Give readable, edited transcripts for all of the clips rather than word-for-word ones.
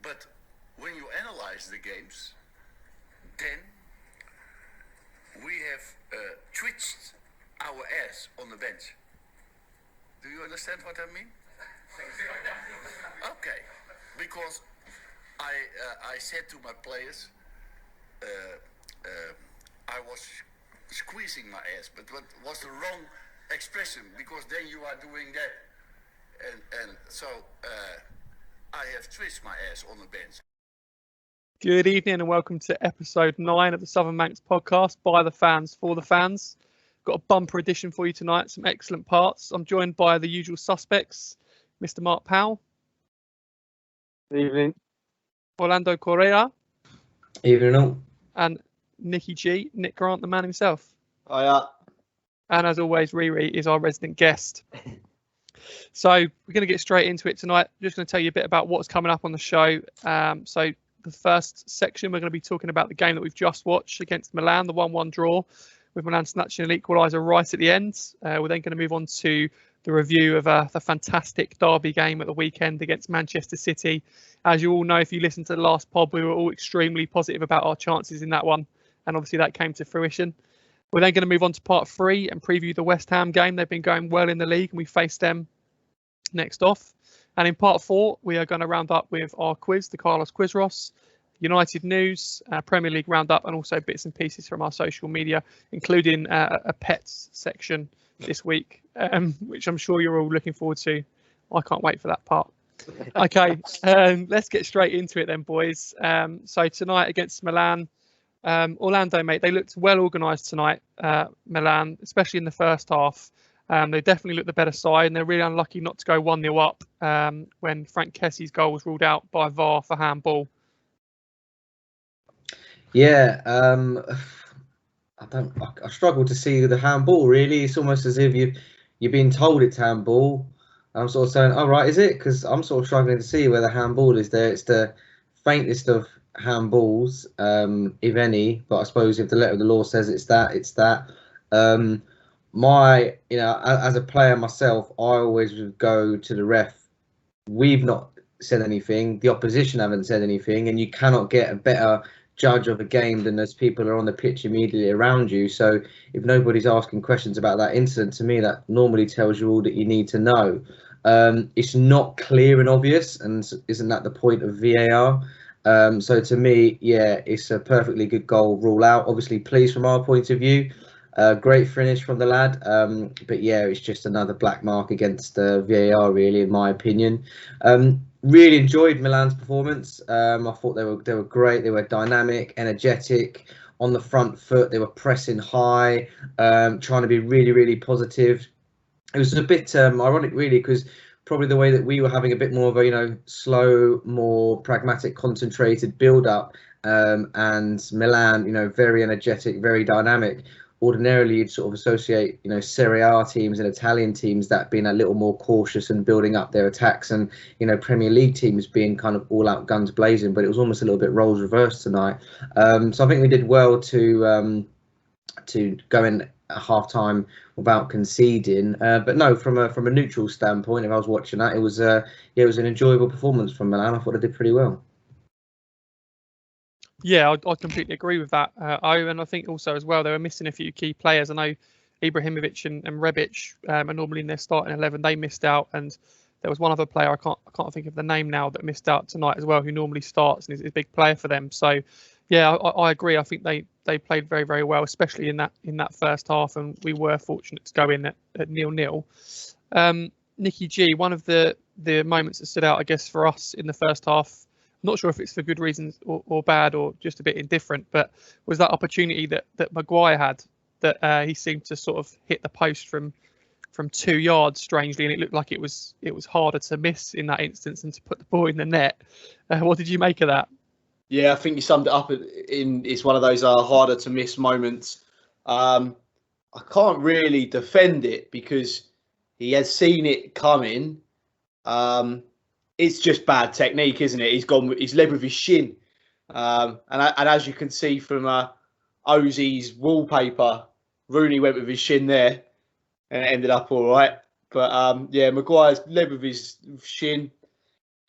But when you analyze the games, then we have twitched our ass on the bench. Do you understand what I mean? Okay, because I said to my players, I was squeezing my ass, but what was the wrong expression, because then you are doing that, and so I have twitched my ass on the bench. Good evening and welcome to episode 9 of the Southern Manx podcast by the fans for the fans. Got a bumper edition for you tonight, some excellent parts. I'm joined by the usual suspects, Mr. Mark Powell. Good evening. Orlando Correa. Evening all. And Nicky G, Nick Grant, the man himself. Hiya. And as always, Riri is our resident guest. So we're going to get straight into it tonight. I'm just going to tell you a bit about what's coming up on the show. So the first section, we're going to be talking about the game that we've just watched against Milan, the 1-1 draw, with Milan snatching an equaliser right at the end. We're then going to move on to the review of the fantastic derby game at the weekend against Manchester City. As you all know, if you listened to the last pod, we were all extremely positive about our chances in that one. And obviously that came to fruition. We're then going to move on to part 3 and preview the West Ham game. They've been going well in the league and we face them next off. And in part 4, we are going to round up with our quiz, the Carlos Quizros, United news, Premier League roundup, and also bits and pieces from our social media, including a pets section this week, which I'm sure you're all looking forward to. I can't wait for that part. Okay, let's get straight into it then, boys. So tonight against Milan, Orlando, mate, they looked well organised tonight, Milan, especially in the first half. They definitely looked the better side, and they're really unlucky not to go 1-0 up when Frank Kessie's goal was ruled out by VAR for handball. Yeah, I struggle to see the handball. Really, it's almost as if you're being told it's handball. I'm sort of saying, "Oh right, is it?" Because I'm sort of struggling to see where the handball is there. It's the faintest of handballs, if any. But I suppose if the letter of the law says it's that, it's that. As a player myself, I always would go to the ref. We've not said anything. The opposition haven't said anything, and you cannot get a better judge of a game than those people who are on the pitch immediately around you. So if nobody's asking questions about that incident, to me, that normally tells you all that you need to know. It's not clear and obvious, and isn't that the point of VAR? So to me, yeah, it's a perfectly good goal, rule out. Obviously, pleased from our point of view. Great finish from the lad. But yeah, it's just another black mark against VAR, really, in my opinion. Really enjoyed Milan's performance. I thought they were great. They were dynamic, energetic, on the front foot. They were pressing high, trying to be really, really positive. It was a bit ironic, really, because probably the way that we were having a bit more of a slow, more pragmatic, concentrated build-up, and Milan, very energetic, very dynamic. Ordinarily, you'd sort of associate, Serie A teams and Italian teams that being a little more cautious and building up their attacks, and Premier League teams being kind of all out guns blazing. But it was almost a little bit roles reversed tonight. So I think we did well to go in at half time without conceding. But no, from a neutral standpoint, if I was watching that, it was an enjoyable performance from Milan. I thought they did pretty well. Yeah, I completely agree with that. And I think also as well, they were missing a few key players. I know Ibrahimovic and Rebic are normally in their starting 11. They missed out, and there was one other player, I can't think of the name now, that missed out tonight as well, who normally starts and is a big player for them. So yeah, I agree. I think they played very, very well, especially in that first half, and we were fortunate to go in at 0-0. Nicky G, one of the moments that stood out, I guess, for us in the first half, not sure if it's for good reasons or bad or just a bit indifferent, but was that opportunity that Maguire had, that he seemed to sort of hit the post from 2 yards, strangely, and it looked like it was harder to miss in that instance than to put the ball in the net. What did you make of that? Yeah, I think you summed it up it's one of those harder to miss moments. I can't really defend it because he has seen it coming. It's just bad technique, isn't it? He's led with his shin. And as you can see from Ozzy's wallpaper, Rooney went with his shin there and it ended up all right. But yeah, Maguire's led with his shin.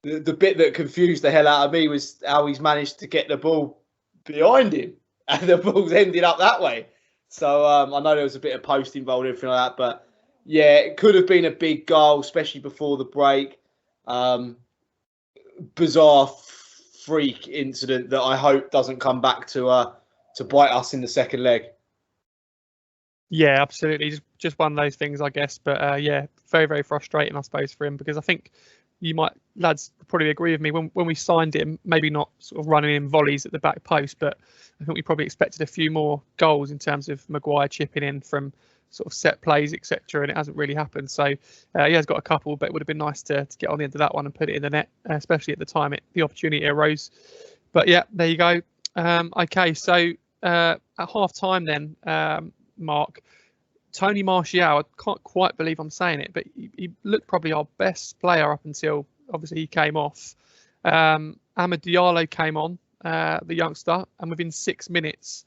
the bit that confused the hell out of me was how he's managed to get the ball behind him, and the ball's ended up that way. So I know there was a bit of post involved and everything like that, but yeah, it could have been a big goal, especially before the break. Bizarre freak incident that I hope doesn't come back to bite us in the second leg. Yeah, absolutely. Just one of those things, I guess. But yeah, very, very frustrating, I suppose, for him, because I think lads probably agree with me when we signed him, maybe not sort of running in volleys at the back post, but I think we probably expected a few more goals in terms of Maguire chipping in from sort of set plays, etc. And it hasn't really happened. So he has got a couple, but it would have been nice to get on the end of that one and put it in the net, especially at the time the opportunity arose. But yeah, there you go. Okay, so at half time then, Mark, Tony Martial, I can't quite believe I'm saying it, but he looked probably our best player up until obviously he came off. Amad Diallo came on, the youngster, and within 6 minutes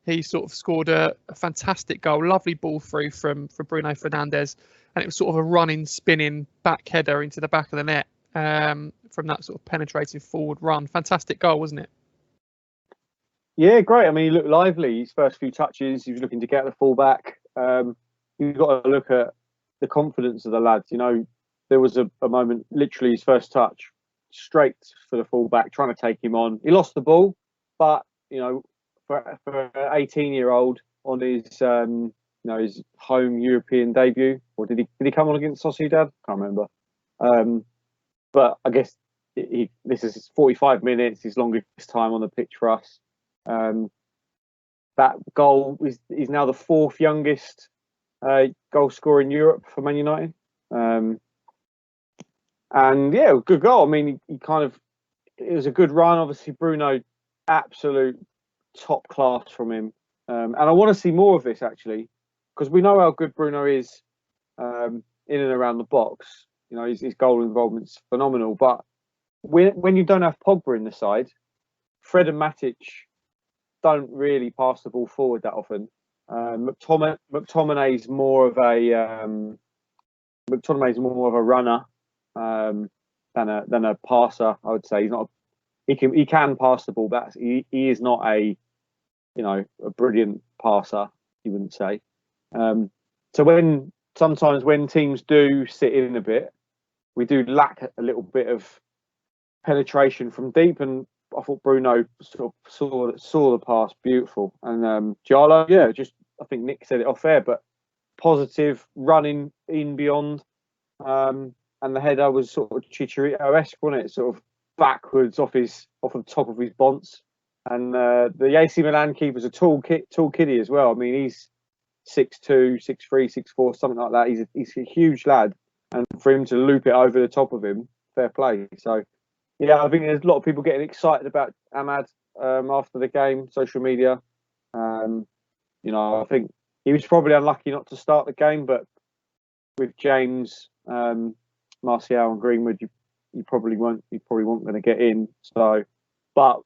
he sort of scored a fantastic goal, lovely ball through from Bruno Fernandes, and it was sort of a running, spinning back header into the back of the net from that sort of penetrating forward run. Fantastic goal, wasn't it? Yeah, great. I mean, he looked lively. His first few touches, he was looking to get the full back. You've got to look at the confidence of the lads. You know, there was a moment, literally his first touch, straight for the full back, trying to take him on. He lost the ball, but, you know, for an 18-year-old on his, his home European debut, or did he come on against Sociedad? Can't remember. But I guess this is 45 minutes, his longest time on the pitch for us. That goal is now the fourth youngest goal scorer in Europe for Man United. And yeah, good goal. I mean, it was a good run. Obviously, Bruno, absolute top class from him. And I want to see more of this, actually, because we know how good Bruno is in and around the box. You know, his goal involvement's phenomenal. But when you don't have Pogba in the side, Fred and Matic don't really pass the ball forward that often. McTominay's more of a runner than a passer. I would say he can pass the ball, but he is not a brilliant passer. You wouldn't say. So sometimes when teams do sit in a bit, we do lack a little bit of penetration from deep, and I thought Bruno sort of saw the pass beautiful. And Diallo, yeah, I think Nick said it off air, but positive, running in beyond. And the header was sort of Chicharito-esque, wasn't it? Sort of backwards off the top of his bonce. And the AC Milan keeper's a tall kiddie as well. I mean, he's 6'2", 6'3", 6'4", something like that. He's a huge lad. And for him to loop it over the top of him, fair play. So, yeah, I think there's a lot of people getting excited about Amad after the game, social media. I think he was probably unlucky not to start the game, but with James, Martial and Greenwood, you probably weren't going to get in. So, but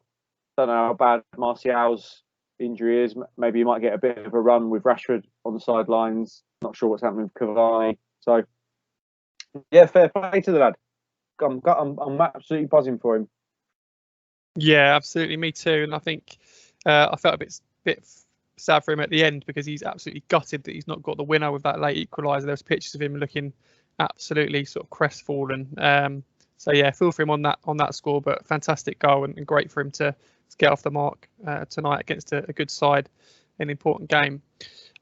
I don't know how bad Martial's injury is. Maybe you might get a bit of a run with Rashford on the sidelines. Not sure what's happening with Cavani. So, yeah, fair play to the lad. I'm absolutely buzzing for him. Yeah, absolutely, me too. And I think I felt a bit sad for him at the end because he's absolutely gutted that he's not got the winner with that late equaliser. There was pictures of him looking absolutely sort of crestfallen. So yeah, feel for him on that score, but fantastic goal and great for him to get off the mark tonight against a good side, an important game.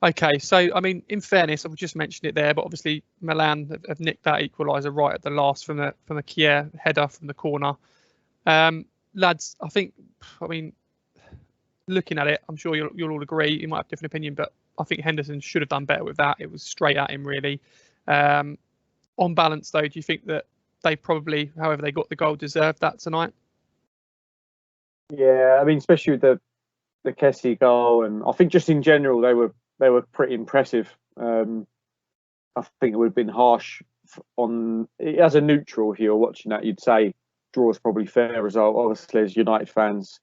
Okay, so I mean, in fairness, I've just mentioned it there, but obviously Milan have nicked that equaliser right at the last from the Kier header from the corner. Lads, I mean, looking at it, I'm sure you'll all agree. You might have a different opinion, but I think Henderson should have done better with that. It was straight at him, really. On balance, though, do you think that they probably, however they got the goal, deserved that tonight? Yeah, I mean, especially with the Kessie goal, and I think just in general they were pretty impressive. I think it would have been harsh as a neutral if you were watching that. You'd say draw is probably fair result. Obviously, as United fans,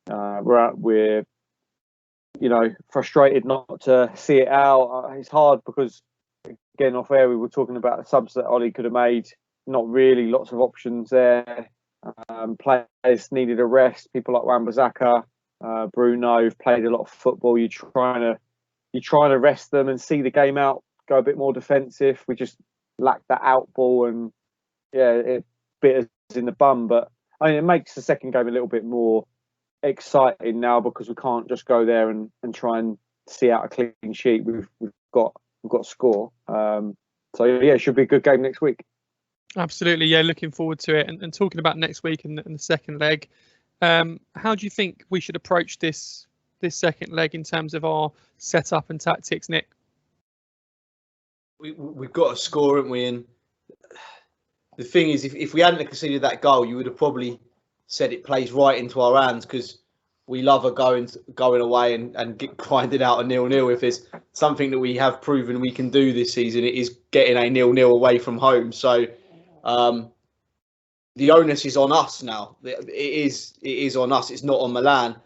we're frustrated not to see it out. It's hard because, again, off air we were talking about the subs that Ollie could have made. Not really lots of options there. Players needed a rest. People like Wan-Bissaka, Bruno have played a lot of football. You're trying to rest them and see the game out, go a bit more defensive. We just lacked that out ball, and it bit us in the bum. But I mean, it makes the second game a little bit more exciting now because we can't just go there and try and see out a clean sheet. We've got to score. So it should be a good game next week. Absolutely, yeah. Looking forward to it. And talking about next week and the second leg, how do you think we should approach this second leg in terms of our setup and tactics, Nick? We've got to score, haven't we? And the thing is, if we hadn't conceded that goal, you would have probably said it plays right into our hands, because we love going away and get grinded out a 0-0. If there's something that we have proven we can do this season, it is getting a 0-0 away from home. So the onus is on us now. It is on us. It's not on Milan.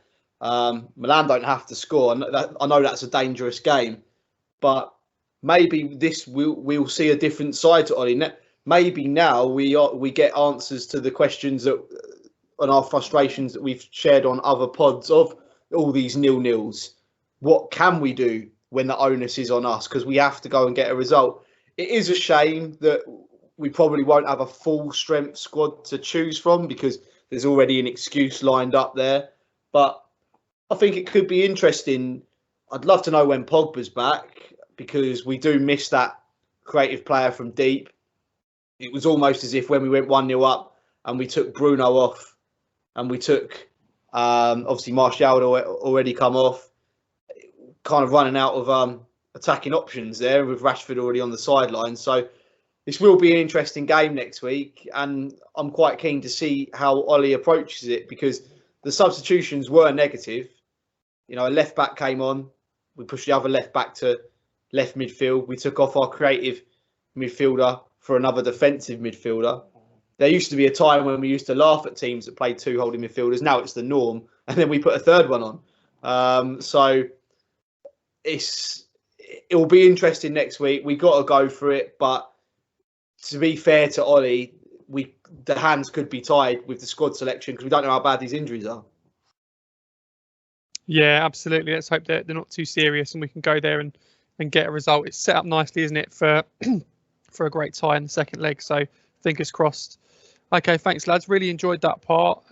Milan don't have to score. I know that's a dangerous game, but maybe we'll see a different side to Ollie. Maybe now we get answers to the questions that and our frustrations that we've shared on other pods of all these 0-0s. What can we do when the onus is on us? Because we have to go and get a result. It is a shame that we probably won't have a full strength squad to choose from, because there's already an excuse lined up there. But I think it could be interesting. I'd love to know when Pogba's back, because we do miss that creative player from deep. It was almost as if when we went 1-0 up and we took Bruno off, and we took, obviously, Martial had already come off, kind of running out of attacking options there, with Rashford already on the sideline. So this will be an interesting game next week, and I'm quite keen to see how Ollie approaches it, because the substitutions were negative. You know, a left back came on, we pushed the other left back to left midfield. We took off our creative midfielder for another defensive midfielder. There used to be a time when we used to laugh at teams that played two holding midfielders. Now it's the norm, and then we put a third one on. So it will be interesting next week. We got to go for it, but to be fair to Ollie, the hands could be tied with the squad selection, because we don't know how bad these injuries are. Yeah, absolutely. Let's hope that they're not too serious and we can go there and get a result. It's set up nicely, isn't it, for a great tie in the second leg. So fingers crossed. Okay, thanks, lads. Really enjoyed that part,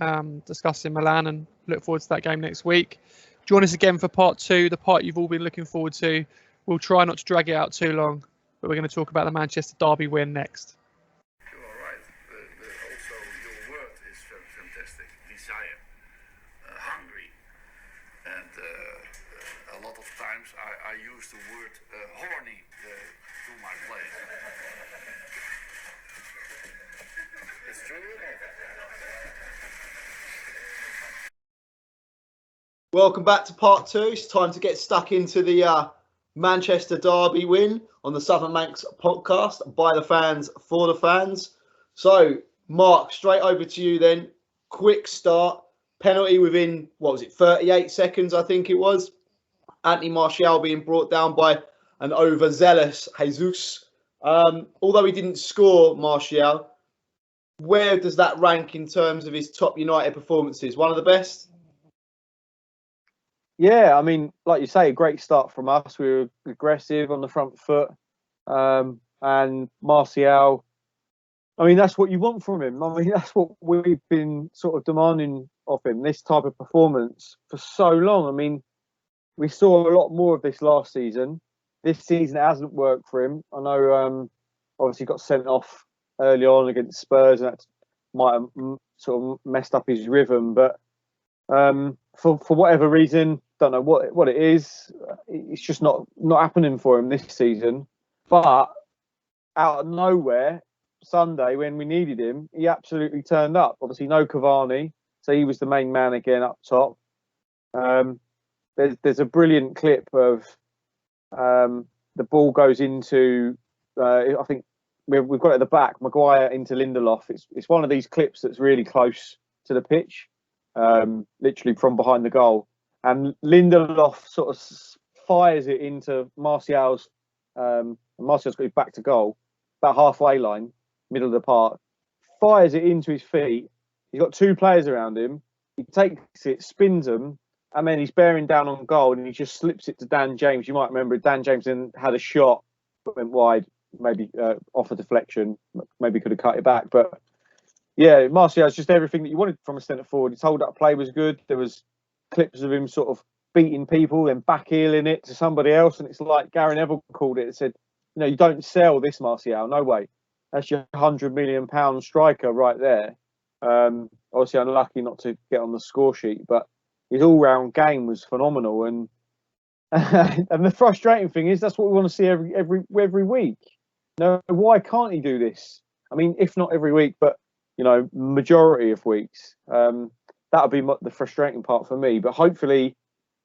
discussing Milan, and look forward to that game next week. Join us again for part 2, the part you've all been looking forward to. We'll try not to drag it out too long, but we're going to talk about the Manchester Derby win next. You are right. Also, your word is fantastic. Desire, hungry, and a lot of times I use the word horny to my players. It's true, isn't it? Welcome back to part 2. It's time to get stuck into the Manchester Derby win on the Southern Manx podcast, by the fans, for the fans. So, Mark, straight over to you then. Quick start. Penalty within, 38 seconds, I think it was. Anthony Martial being brought down by an overzealous Jesus. Although he didn't score, Martial, where does that rank in terms of his top United performances? One of the best? Yeah, I mean, like you say, a great start from us. We were aggressive on the front foot. And Martial, I mean, that's what you want from him. I mean, that's what we've been sort of demanding of him, this type of performance for so long. I mean, we saw a lot more of this last season. This season it hasn't worked for him. I know, obviously, got sent off early on against Spurs, and that might have sort of messed up his rhythm. But for whatever reason, don't know what it is. It's just not happening for him this season. But out of nowhere, Sunday when we needed him, he absolutely turned up. Obviously, no Cavani, so he was the main man again up top. There's a brilliant clip of the ball goes into. I think we've got it at the back. Maguire into Lindelof. It's one of these clips that's really close to the pitch, literally from behind the goal. And Lindelof sort of fires it into Martial's. Martial's got his back to goal, about halfway line, middle of the park. Fires it into his feet. He's got 2 players around him. He takes it, spins them, and then he's bearing down on goal, and he just slips it to Dan James. You might remember Dan James then had a shot, went wide, maybe off a deflection, maybe could have cut it back. But yeah, Martial's just everything that you wanted from a centre forward. His hold up play was good. There was clips of him sort of beating people, then back heeling it to somebody else, and it's like Gary Neville called it. It said, you don't sell this Martial, no way. That's your £100 million striker right there. Obviously unlucky not to get on the score sheet, but his all-round game was phenomenal. And and the frustrating thing is that's what we want to see every week. No, why can't he do this? I mean, if not every week, but majority of weeks. That would be the frustrating part for me. But hopefully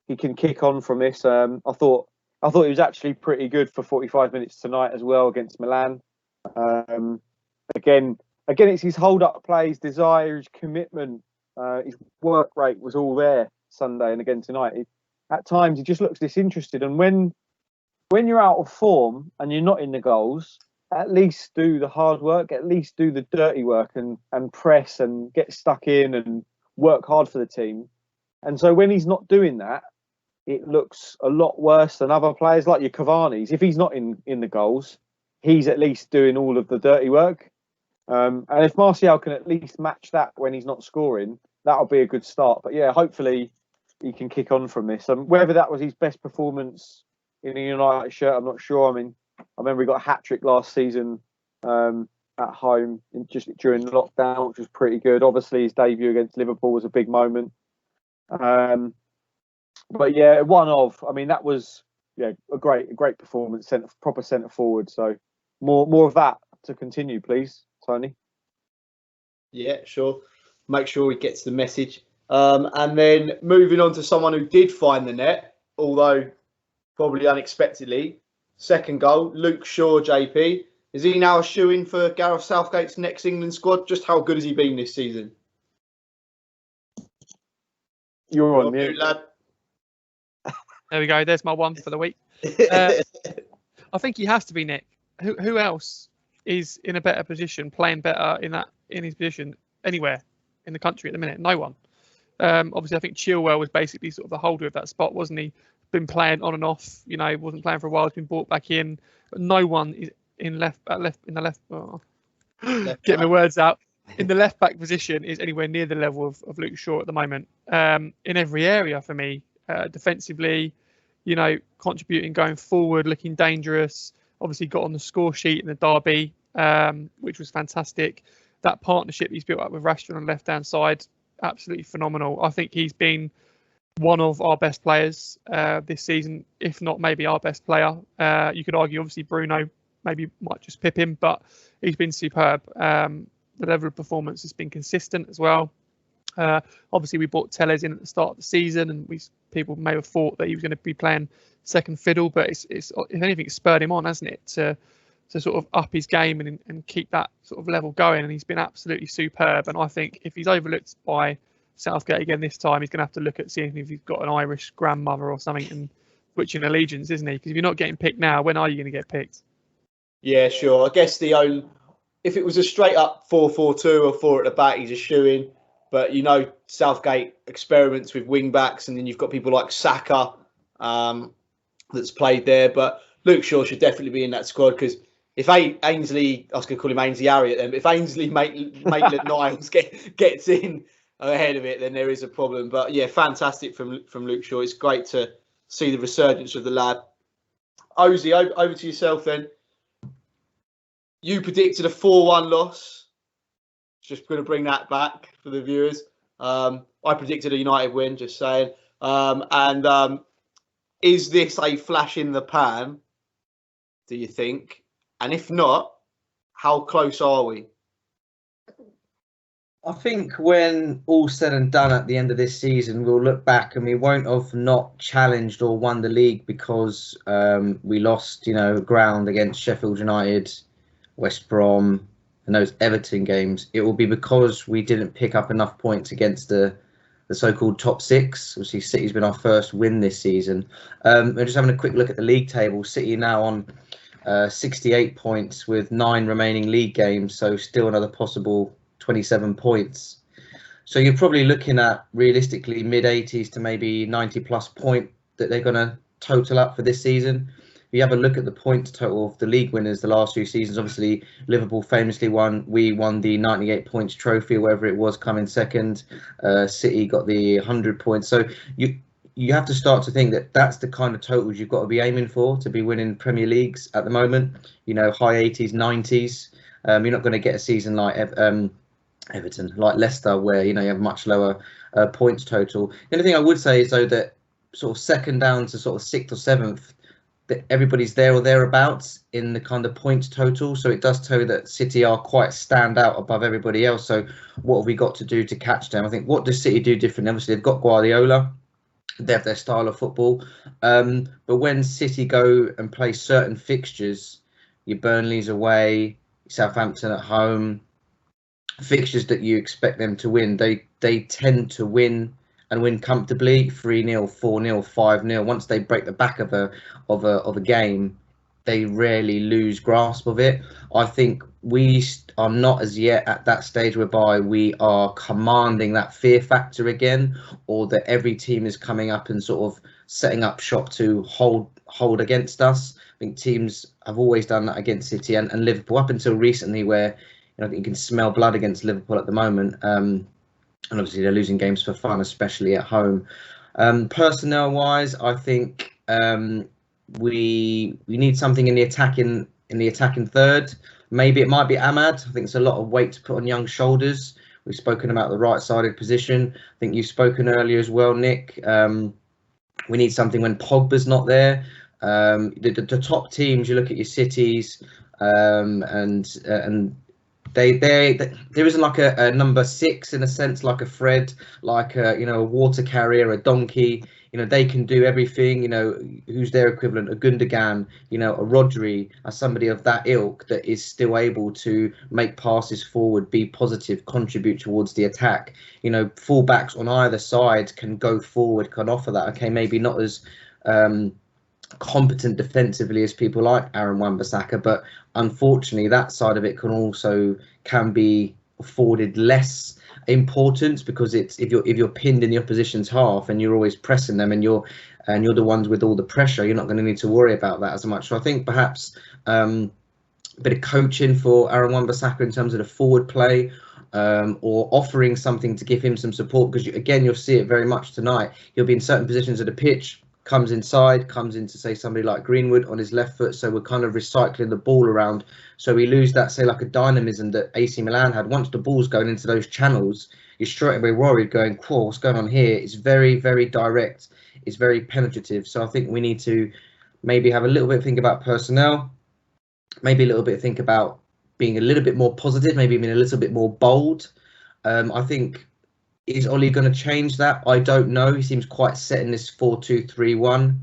he can kick on from this. I thought he was actually pretty good for 45 minutes tonight as well against Milan. Again, it's his hold-up play, his desire, his commitment, his work rate was all there Sunday and again tonight. At times, he just looks disinterested. And when you're out of form and you're not in the goals, at least do the hard work, at least do the dirty work and press and get stuck in and work hard for the team. And so when he's not doing that, it looks a lot worse than other players like your Cavani's. If he's not in the goals, he's at least doing all of the dirty work. And if Martial can at least match that when he's not scoring, that'll be a good start. But yeah, hopefully he can kick on from this. Whether that was his best performance in a United shirt, I'm not sure. I mean, I remember he got a hat-trick last season at home just during lockdown, which was pretty good. Obviously, his debut against Liverpool was a big moment. But yeah, that was a great performance, proper centre forward. So more of that to continue, please, Tony. Yeah, sure. Make sure he gets the message. And then moving on to someone who did find the net, although probably unexpectedly. Second goal, Luke Shaw, JP. Is he now a shoo-in for Gareth Southgate's next England squad? Just how good has he been this season? You're on mute, lad. There we go. There's my one for the week. I think he has to be, Nick. Who else is in a better position, playing better in his position anywhere in the country at the minute? No one. Obviously, I think Chilwell was basically sort of the holder of that spot, wasn't he? Been playing on and off. Wasn't playing for a while. He's been brought back in, but no one is in the left. Get my words out. In the left back position is anywhere near the level of Luke Shaw at the moment. In every area for me, defensively, contributing, going forward, looking dangerous. Obviously, got on the score sheet in the derby, which was fantastic. That partnership he's built up with Rashford on the left-hand side, absolutely phenomenal. I think he's been one of our best players this season, if not maybe our best player. You could argue, obviously, Bruno maybe might just pip him, but he's been superb. The level of performance has been consistent as well. Obviously, we brought Telles in at the start of the season, and people may have thought that he was going to be playing second fiddle, but it's if anything, it's spurred him on, hasn't it, to sort of up his game and keep that sort of level going. And he's been absolutely superb. And I think if he's overlooked by Southgate again this time, he's going to have to look at seeing if he's got an Irish grandmother or something and switching allegiance, isn't he? Because if you're not getting picked now, when are you going to get picked? Yeah, sure. I guess if it was a straight up 4-4-2 or 4 at the back, he's a shoo-in. But Southgate experiments with wing backs, and then you've got people like Saka that's played there. But Luke Shaw should definitely be in that squad, because if Ainsley, I was going to call him Ainsley Harriott then, but if Ainsley Maitland-Niles gets in ahead of it, then there is a problem. But yeah, fantastic from Luke Shaw. It's great to see the resurgence of the lad. Ozzy, over to yourself then. You predicted a 4-1 loss. Just going to bring that back for the viewers. I predicted a United win, just saying. Is this a flash in the pan, do you think? And if not, how close are we? I think when all's said and done at the end of this season, we'll look back and we won't have not challenged or won the league because we lost, ground against Sheffield United, West Brom, and those Everton games. It will be because we didn't pick up enough points against the so-called top six. Obviously, City's been our first win this season. We're just having a quick look at the league table. City now on 68 points with 9 remaining league games, so still another possible 27 points. So you're probably looking at realistically mid-80s to maybe 90+ point that they're going to total up for this season. If you have a look at the points total of the league winners the last few seasons, obviously Liverpool famously won the 98 points trophy, whatever it was, coming second. City got the 100 points. So you have to start to think that that's the kind of totals you've got to be aiming for to be winning Premier Leagues at the moment. You know, high 80s, 90s. You're not going to get a season like Everton, like Leicester, where you have much lower points total. The only thing I would say is though that sort of second down to sort of 6th or 7th, that everybody's there or thereabouts in the kind of points total. So it does tell you that City are quite stand out above everybody else. So what have we got to do to catch them? I think what does City do different? Obviously they've got Guardiola. They have their style of football. But when City go and play certain fixtures, your Burnley's away, Southampton at home, fixtures that you expect them to win, they tend to win and win comfortably, 3-0, 4-0, 5-0. Once they break the back of a game, they rarely lose grasp of it. I think we are not as yet at that stage whereby we are commanding that fear factor again, or that every team is coming up and sort of setting up shop to hold against us. I think teams have always done that against City and Liverpool up until recently, where I think you can smell blood against Liverpool at the moment. And obviously they're losing games for fun, especially at home. Personnel-wise, I think we need something in the attacking third. Maybe it might be Ahmad. I think it's a lot of weight to put on young shoulders. We've spoken about the right-sided position. I think you've spoken earlier as well, Nick. We need something when Pogba's not there. The top teams, you look at your Cities, and there isn't like a number 6 in a sense, like a Fred, like a water carrier, a donkey. They can do everything. Who's their equivalent? A Gundogan, a Rodri, as somebody of that ilk that is still able to make passes forward, be positive, contribute towards the attack. Fullbacks on either side can go forward, can offer that. Okay, maybe not as competent defensively as people like Aaron Wan-Bissaka, but unfortunately that side of it can be afforded less importance, because it's if you're pinned in the opposition's half and you're always pressing them and you're the ones with all the pressure, you're not going to need to worry about that as much. So I think perhaps a bit of coaching for Aaron Wan-Bissaka in terms of the forward play, or offering something to give him some support, because you'll see it very much tonight. He'll be in certain positions of the pitch, comes into say somebody like Greenwood on his left foot, so we're kind of recycling the ball around, so we lose that, say, like a dynamism that AC Milan had. Once the ball's going into those channels, you're straight away worried, going, whoa, what's going on here? It's very, very direct, it's very penetrative. So I think we need to maybe have a little bit of think about personnel, maybe a little bit of think about being a little bit more positive, maybe being a little bit more bold. I think, is Oli going to change that? I don't know. He seems quite set in this 4-2-3-1.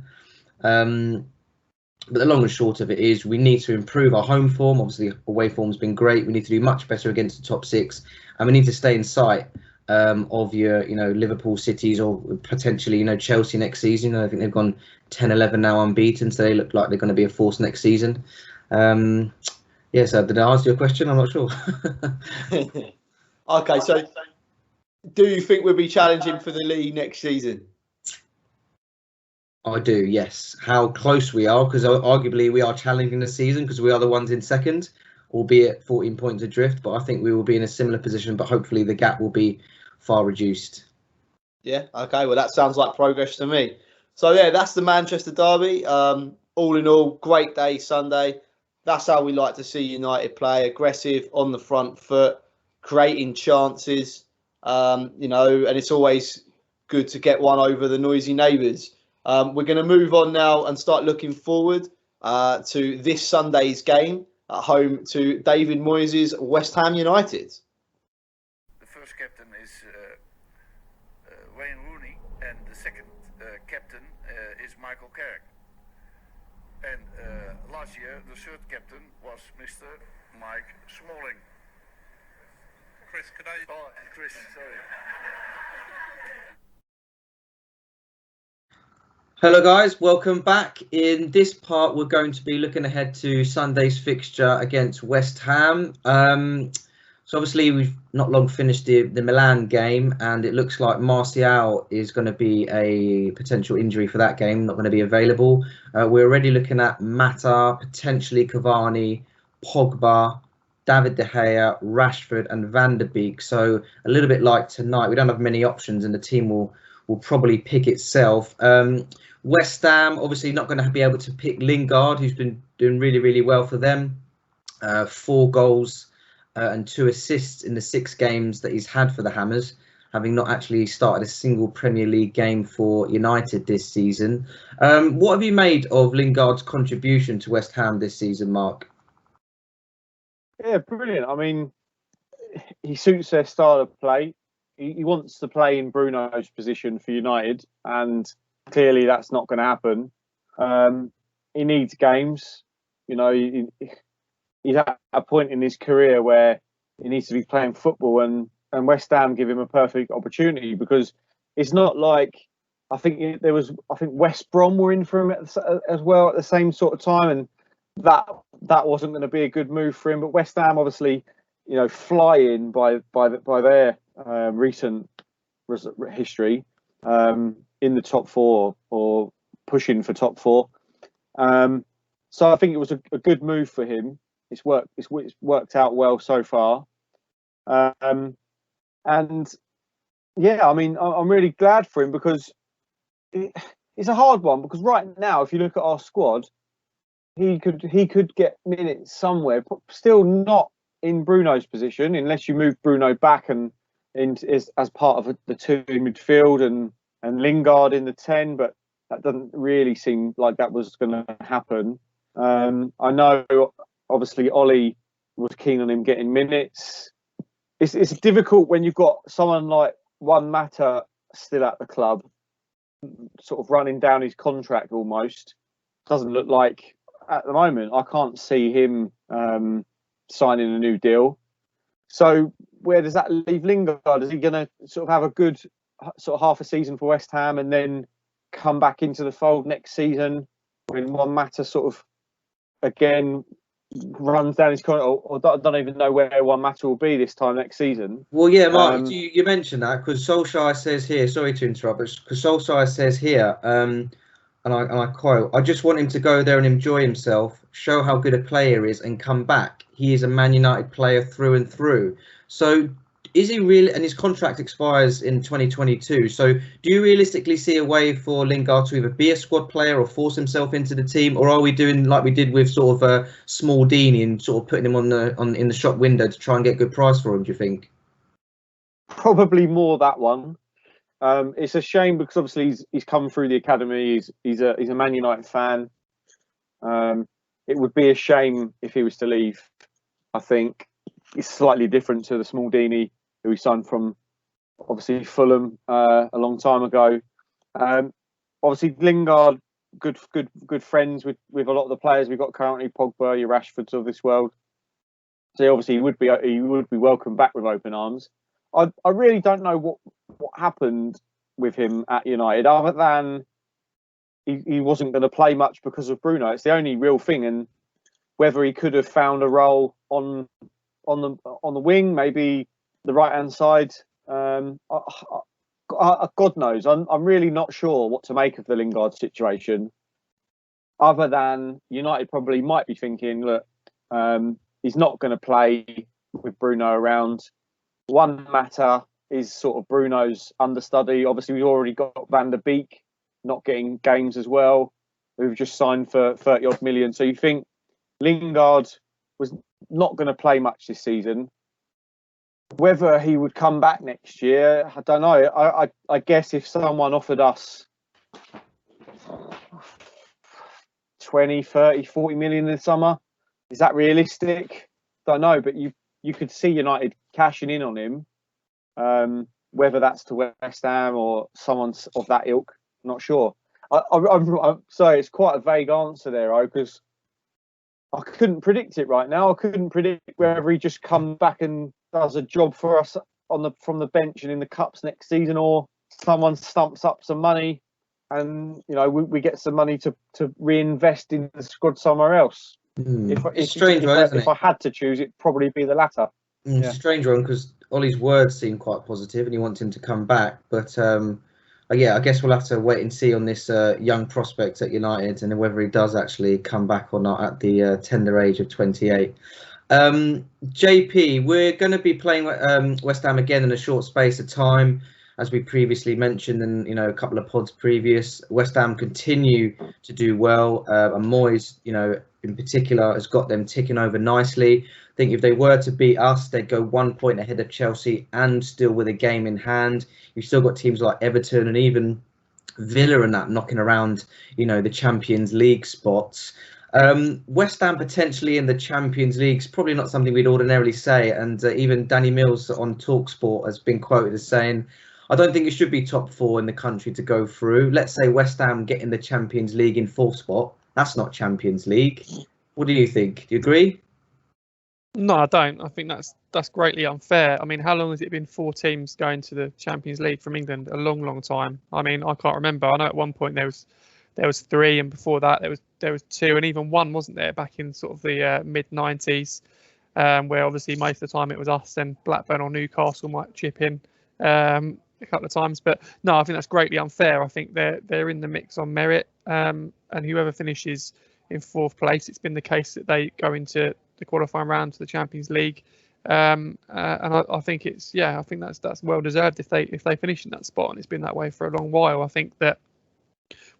But the long and short of it is we need to improve our home form. Obviously, away form's been great. We need to do much better against the top 6. And we need to stay in sight of your, Liverpool, Cities, or potentially, Chelsea next season. I think they've gone 10-11 now unbeaten, so they look like they're going to be a force next season. So did I answer your question? I'm not sure. Okay, so do you think we'll be challenging for the league next season? I do, yes. How close we are, because arguably we are challenging the season because we are the ones in second, albeit 14 points adrift. But I think we will be in a similar position, but hopefully the gap will be far reduced. Yeah, okay. Well, that sounds like progress to me. So, yeah, that's the Manchester derby. All in all, great day Sunday. That's how we like to see United play. Aggressive, on the front foot, creating chances. And it's always good to get one over the noisy neighbours. We're going to move on now and start looking forward to this Sunday's game at home to David Moyes' West Ham United. The first captain is Wayne Rooney, and the second captain is Michael Carrick. And last year, the third captain was Mr. Mike Smalling. Chris, could I? Oh, Chris, sorry. Hello guys, welcome back. In this part, we're going to be looking ahead to Sunday's fixture against West Ham. So obviously we've not long finished the Milan game, and it looks like Martial is going to be a potential injury for that game, not going to be available. We're already looking at Mata, potentially Cavani, Pogba, David De Gea, Rashford, and Van der Beek. So a little bit like tonight, we don't have many options, and the team will probably pick itself. West Ham obviously not going to be able to pick Lingard, who's been doing really, really well for them. 4 goals and 2 assists in the 6 games that he's had for the Hammers, having not actually started a single Premier League game for United this season. What have you made of Lingard's contribution to West Ham this season, Mark? Yeah, brilliant. I mean, he suits their style of play. He wants to play in Bruno's position for United, and clearly that's not going to happen. He needs games. You know, he's at a point in his career where he needs to be playing football, and West Ham give him a perfect opportunity, because it's not like I think West Brom were in for him as well at the same sort of time, and that wasn't going to be a good move for him. But West Ham obviously, you know, fly in by their recent history in the top 4 or pushing for top 4. So I think it was a good move for him. It's worked out well so far. And yeah, I mean, I'm really glad for him, because it's a hard one, because right now, if you look at our squad, he could get minutes somewhere, but still not in Bruno's position, unless you move Bruno back and as part of the 2 in midfield and Lingard in the 10, but that doesn't really seem like that was going to happen. I know, obviously, Ollie was keen on him getting minutes. It's difficult when you've got someone like Juan Mata still at the club, sort of running down his contract almost. Doesn't look like at the moment. I can't see him signing a new deal. So where does that leave Lingard? Is he going to sort of have a good sort of half a season for West Ham and then come back into the fold next season when Juan Mata sort of again runs down his contract, or I don't even know where Juan Mata will be this time next season? Well, yeah, Mark, you mentioned that, because Solskjaer says here, sorry to interrupt, but because Solskjaer says here, and I quote, "I just want him to go there and enjoy himself, show how good a player is, and come back. He is a Man United player through and through." So is he really? And his contract expires in 2022. So do you realistically see a way for Lingard to either be a squad player or force himself into the team, or are we doing like we did with sort of Small Deeney and sort of putting him in the shop window to try and get a good price for him? Do you think? Probably more that one. It's a shame, because obviously he's come through the academy. He's a Man United fan. It would be a shame if he was to leave. I think it's slightly different to the Small Deeney who he signed from, obviously, Fulham a long time ago. Obviously Lingard, good friends with a lot of the players we've got currently, Pogba, your Rashfords of this world. So obviously he would be welcomed back with open arms. I really don't know what happened with him at United, other than he wasn't going to play much because of Bruno. It's the only real thing, and whether he could have found a role on the wing, maybe the right hand side. God knows. I'm really not sure what to make of the Lingard situation, other than United probably might be thinking, look, he's not going to play with Bruno around. Juan Mata is sort of Bruno's understudy. Obviously, we've already got Van der Beek not getting games as well, who've just signed for 30 odd million. So you think Lingard was not going to play much this season. Whether he would come back next year, I don't know. I guess if someone offered us 20, 30, 40 million in the summer, is that realistic? Don't know, but you could see United cashing in on him, whether that's to West Ham or someone of that ilk. Not sure. I'm sorry, it's quite a vague answer there, because I couldn't predict it right now. I couldn't predict whether he just comes back and does a job for us from the bench and in the cups next season, or someone stumps up some money and we get some money to reinvest in the squad somewhere else. It's strange, isn't it? If I had to choose, it'd probably be the latter. It's a strange one because Ollie's words seem quite positive and he wants him to come back. But yeah, I guess we'll have to wait and see on this young prospect at United and whether he does actually come back or not at the tender age of 28. JP, we're going to be playing West Ham again in a short space of time. As we previously mentioned, and a couple of pods previous, West Ham continue to do well, and Moyes, in particular, has got them ticking over nicely. I think if they were to beat us, they'd go 1 point ahead of Chelsea and still with a game in hand. You've still got teams like Everton and even Villa and that knocking around, the Champions League spots. West Ham potentially in the Champions League is probably not something we'd ordinarily say. And even Danny Mills on TalkSport has been quoted as saying, I don't think it should be top 4 in the country to go through. Let's say West Ham get in the Champions League in 4th spot. That's not Champions League. What do you think? Do you agree? No, I don't. I think that's greatly unfair. I mean, how long has it been 4 teams going to the Champions League from England? A long, long time. I mean, I can't remember. I know at one point there was 3, and before that there was 2, and even 1 wasn't there back in sort of the mid 90s, where obviously most of the time it was us and Blackburn or Newcastle might chip in a couple of times. But no, I think that's greatly unfair. I think they're in the mix on merit, and whoever finishes in 4th place, it's been the case that they go into the qualifying round to the Champions League, and I think I think that's well deserved if they finish in that spot, and it's been that way for a long while. I think that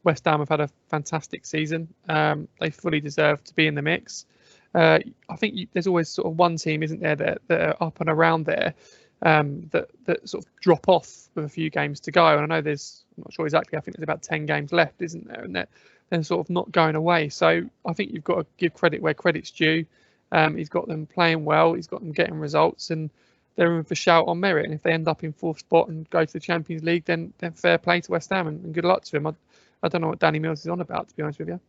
West Ham have had a fantastic season. They fully deserve to be in the mix. I think there's always sort of one team, isn't there, that are up and around there, that sort of drop off with a few games to go. And I know I'm not sure exactly, I think there's about 10 games left, isn't there? And they're sort of not going away. So I think you've got to give credit where credit's due. He's got them playing well, he's got them getting results, and they're in for shout on merit. And if they end up in 4th spot and go to the Champions League, then fair play to West Ham and good luck to him. I don't know what Danny Mills is on about, to be honest with you.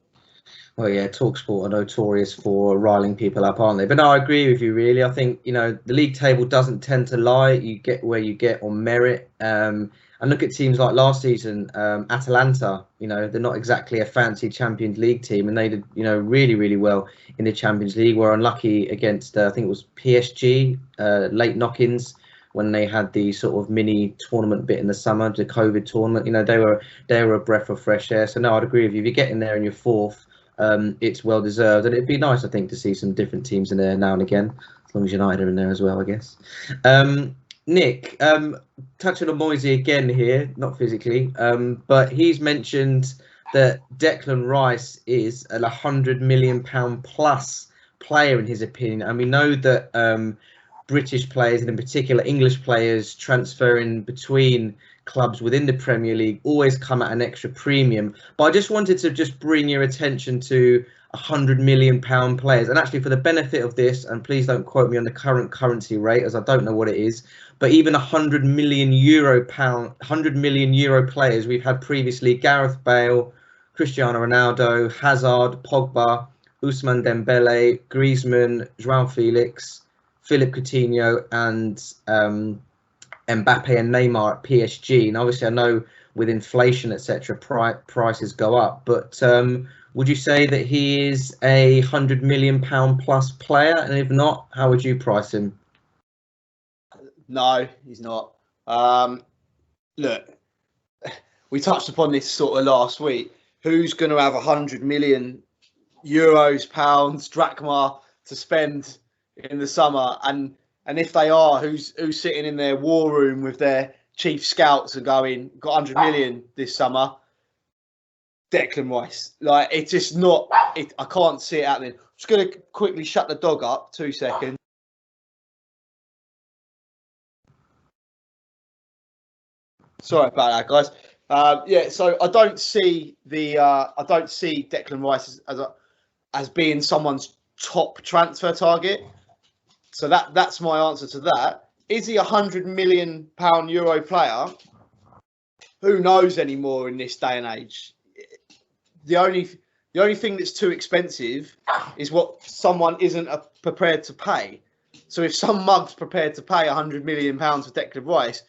Well, yeah, TalkSport are notorious for riling people up, aren't they? But no, I agree with you, really. I think, the league table doesn't tend to lie. You get where you get on merit. And look at teams like last season, Atalanta, they're not exactly a fancy Champions League team, and they did, really, really well in the Champions League. Were unlucky against, I think it was PSG, late knock-ins, when they had the sort of mini tournament bit in the summer, the COVID tournament. They were a breath of fresh air. So no, I'd agree with you. If you get in there and you're 4th, it's well deserved, and it'd be nice, I think, to see some different teams in there now and again, as long as United are in there as well, I guess. Nick, touching on Moisey again here, not physically, but he's mentioned that Declan Rice is a £100 million plus player in his opinion, and we know that British players, and in particular English players, transferring between clubs within the Premier League always come at an extra premium. But I just wanted to just bring your attention to £100 million players, and actually for the benefit of this, and please don't quote me on the current currency rate as I don't know what it is, but even £100 million players we've had previously: Gareth Bale, Cristiano Ronaldo, Hazard, Pogba, Ousmane Dembele, Griezmann, João Felix, Philippe Coutinho, and Mbappe and Neymar at PSG. And obviously I know with inflation, etc., prices go up, but would you say that he is a £100 million plus player? And if not, how would you price him? No, he's not. Look, we touched upon this sort of last week. Who's going to have €100 million, pounds, drachma to spend in the summer? And if they are, who's sitting in their war room with their chief scouts and going, got 100 million this summer? Declan Rice. Like, it's just not. I can't see it happening. I'm just going to quickly shut the dog up. 2 seconds. Sorry about that, guys. Yeah, so I don't see Declan Rice as being someone's top transfer target. So that's my answer to that. Is he £100 million Euro player? Who knows anymore in this day and age? The only thing that's too expensive is what someone isn't prepared to pay. So if some mug's prepared to pay £100 million for Declan Rice,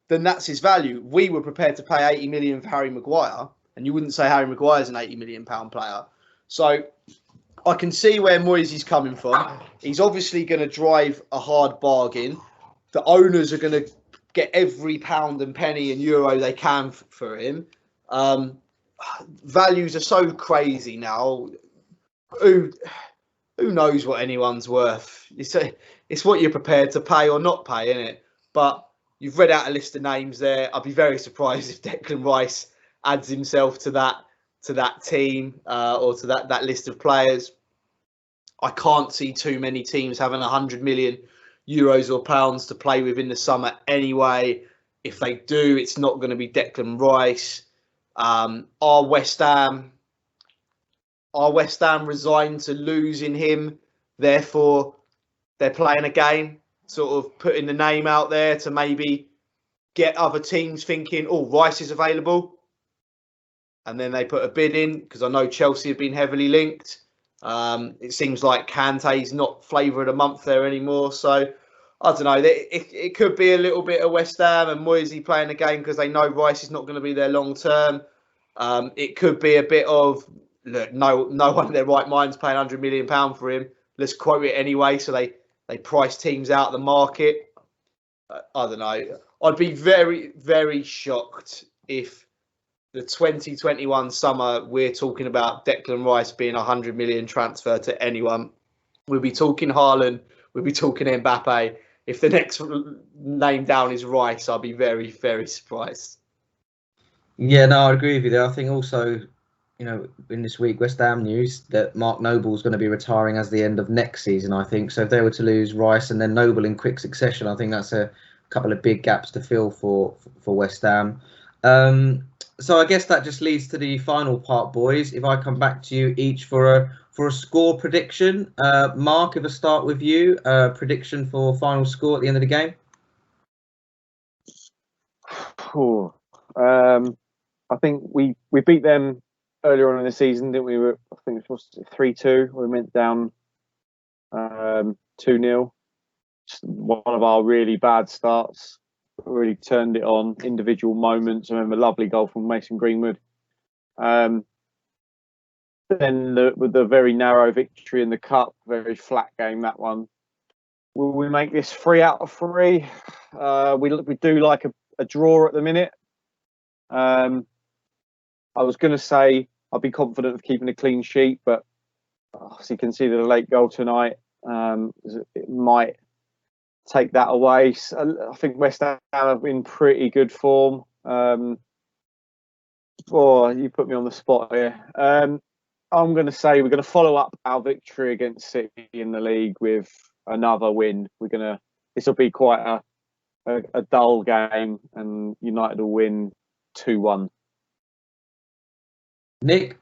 then that's his value. We were prepared to pay 80 million for Harry Maguire, and you wouldn't say Harry Maguire's an £80 million player. So I can see where Moyes is coming from. He's obviously going to drive a hard bargain. The owners are going to get every pound and penny and euro they can for him. Values are so crazy now. Who knows what anyone's worth? It's what you're prepared to pay or not pay, isn't it? But you've read out a list of names there. I'd be very surprised if Declan Rice adds himself to that team or to that list of players. I can't see too many teams having 100 million euros or pounds to play with in the summer anyway. If they do, it's not going to be Declan Rice. Are West Ham resigned to losing him? Therefore, they're playing a game, sort of putting the name out there to maybe get other teams thinking, oh, Rice is available. And then they put a bid in, because I know Chelsea have been heavily linked. It seems like Kante's not flavour of the month there anymore. So, I don't know. It could be a little bit of West Ham and Moisey playing the game because they know Rice is not going to be there long term. It could be a bit of, look, no one in their right mind's paying £100 million for him. Let's quote it anyway. So they price teams out of the market. I don't know. I'd be very, very shocked if the 2021 summer we're talking about Declan Rice being a 100 million transfer to anyone. We'll be talking Haaland. We'll be talking Mbappe. If the next name down is Rice, I'll be very, very surprised. Yeah, no, I agree with you there. I think also, in this week, West Ham news that Mark Noble's going to be retiring as the end of next season, I think. So if they were to lose Rice and then Noble in quick succession, I think that's a couple of big gaps to fill for West Ham. So I guess that just leads to the final part, boys. If I come back to you each for a score prediction. Mark, if I start with you, prediction for final score at the end of the game? I think we beat them earlier on in the season, didn't we? I think it was 3-2. We went down 2-0. Just one of our really bad starts. Really turned it on. Individual moments. I remember a lovely goal from Mason Greenwood. Then with the very narrow victory in the cup, very flat game, that one. Will we make this 3 out of 3? We do like a draw at the minute. I was going to say I'd be confident of keeping a clean sheet, but obviously you can see the late goal tonight. It might take that away. I think West Ham have been pretty good form. You put me on the spot here. I'm going to say we're going to follow up our victory against City in the league with another win. This will be quite a dull game, and United will win 2-1. Nick?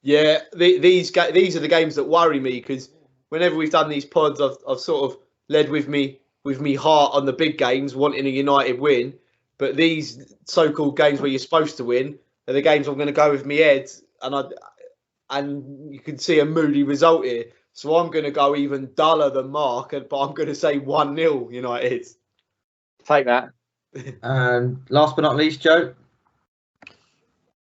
Yeah, these are the games that worry me, because whenever we've done these pods, I've sort of led with me heart on the big games, wanting a United win. But these so-called games where you're supposed to win are the games I'm going to go with me head, and you can see a moody result here. So I'm going to go even duller than Mark, but I'm going to say 1-0 United. Take that. And last but not least, Joe?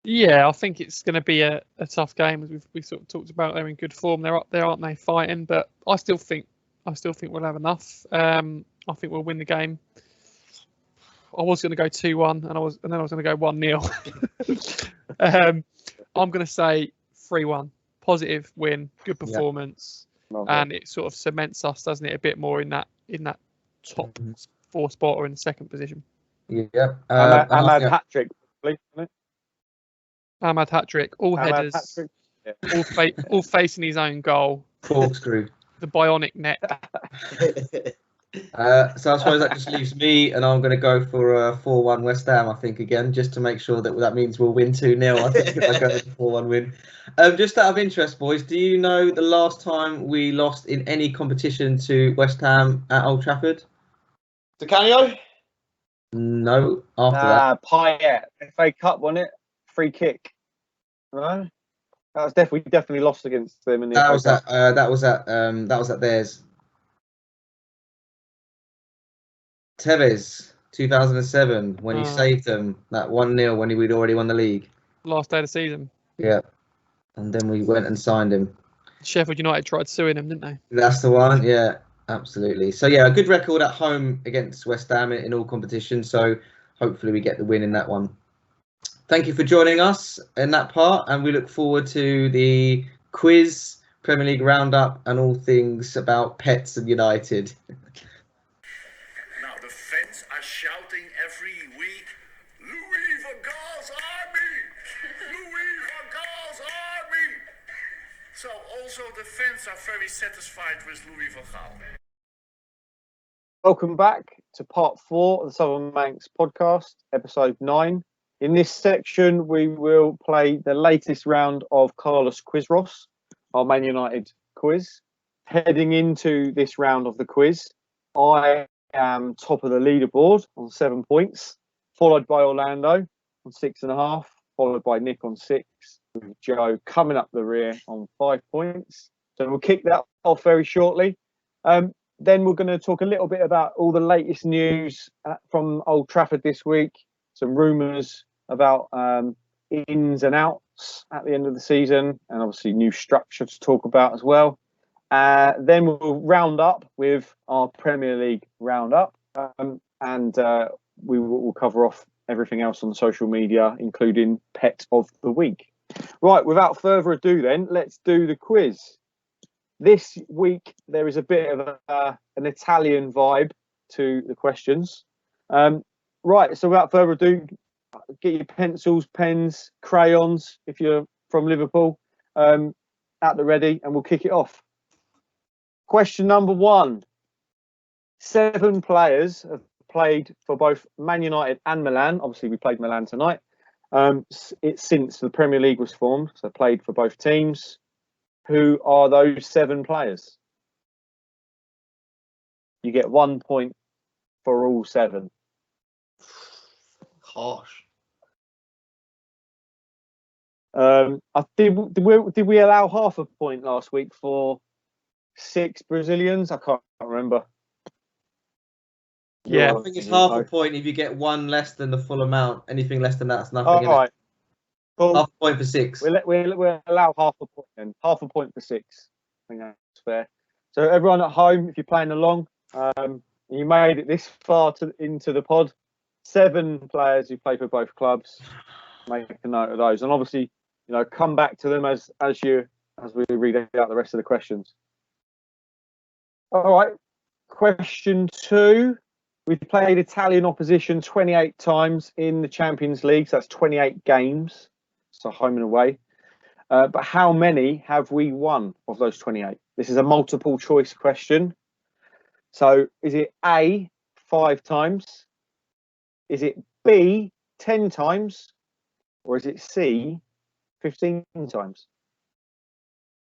Yeah, I think it's going to be a tough game, as we sort of talked about. They're in good form. They're up there, aren't they, fighting? But I still think we'll have enough. I think we'll win the game. I was going to go 2-1, and then I was going to go 1-0. I'm going to say 3-1. Positive win, good performance, and it sort of cements us, doesn't it, a bit more in that top 4 spot or in the second position. Yeah. Ahmad hat-trick, please, isn't it? Ahmad hat-trick, all headers, yeah. all facing his own goal. Corkscrew. The bionic neck. So I suppose that just leaves me, and I'm going to go for a 4-1 West Ham, I think, again, just to make sure that means we'll win 2-0, I think, if I go with a 4-1 win. Just out of interest, boys, do you know the last time we lost in any competition to West Ham at Old Trafford? Di Canio? No, after that. Payet, FA Cup, wasn't it? Free kick. No? That was definitely lost against them in the That FA Cup. that was at theirs. Tevez, 2007, when he saved them, that 1-0 when we'd already won the league. Last day of the season. Yeah. And then we went and signed him. Sheffield United tried suing him, didn't they? That's the one. Yeah, absolutely. So yeah, a good record at home against West Ham in all competitions. So hopefully we get the win in that one. Thank you for joining us in that part, and we look forward to the quiz, Premier League roundup, and all things about pets and United. Now the fans are shouting every week, Louis van Gaal's army! Louis van Gaal's army! So also the fans are very satisfied with Louis van Gaal. Welcome back to part 4 of the Southern Manx podcast, episode 9. In this section, we will play the latest round of Carlos Quizros, our Man United quiz. Heading into this round of the quiz, I am top of the leaderboard on 7 points, followed by Orlando on 6.5, followed by Nick on 6, with Joe coming up the rear on 5 points. So we'll kick that off very shortly. Then we're going to talk a little bit about all the latest news from Old Trafford this week, some rumours about ins and outs at the end of the season, and obviously new structure to talk about as well. Then we'll round up with our Premier League roundup, and we'll cover off everything else on social media, including Pet of the Week. Right, without further ado then, let's do the quiz. This week, there is a bit of an Italian vibe to the questions. Right, so without further ado, get your pencils, pens, crayons, if you're from Liverpool, at the ready, and we'll kick it off. Question number 1. 7 players have played for both Man United and Milan. Obviously, we played Milan tonight. It's since the Premier League was formed, so played for both teams. Who are those 7 players? You get 1 point for all 7. Harsh. Did we allow half a point last week for 6 Brazilians? I can't remember. Yeah. I think it's half a point if you get 1 less than the full amount. Anything less than that's nothing. All right. Cool. Half a point for 6. We'll allow half a point then. Half a point for 6. I think that's fair. So everyone at home, if you're playing along, you made it this far into the pod. 7 players who play for both clubs. Make a note of those, and obviously, come back to them as we read out the rest of the questions. All right. Question 2. We've played Italian opposition 28 times in the Champions League. So that's 28 games. So home and away. But how many have we won of those 28? This is a multiple choice question. So is it A, 5 times? Is it B, 10 times? Or is it C, 15 times?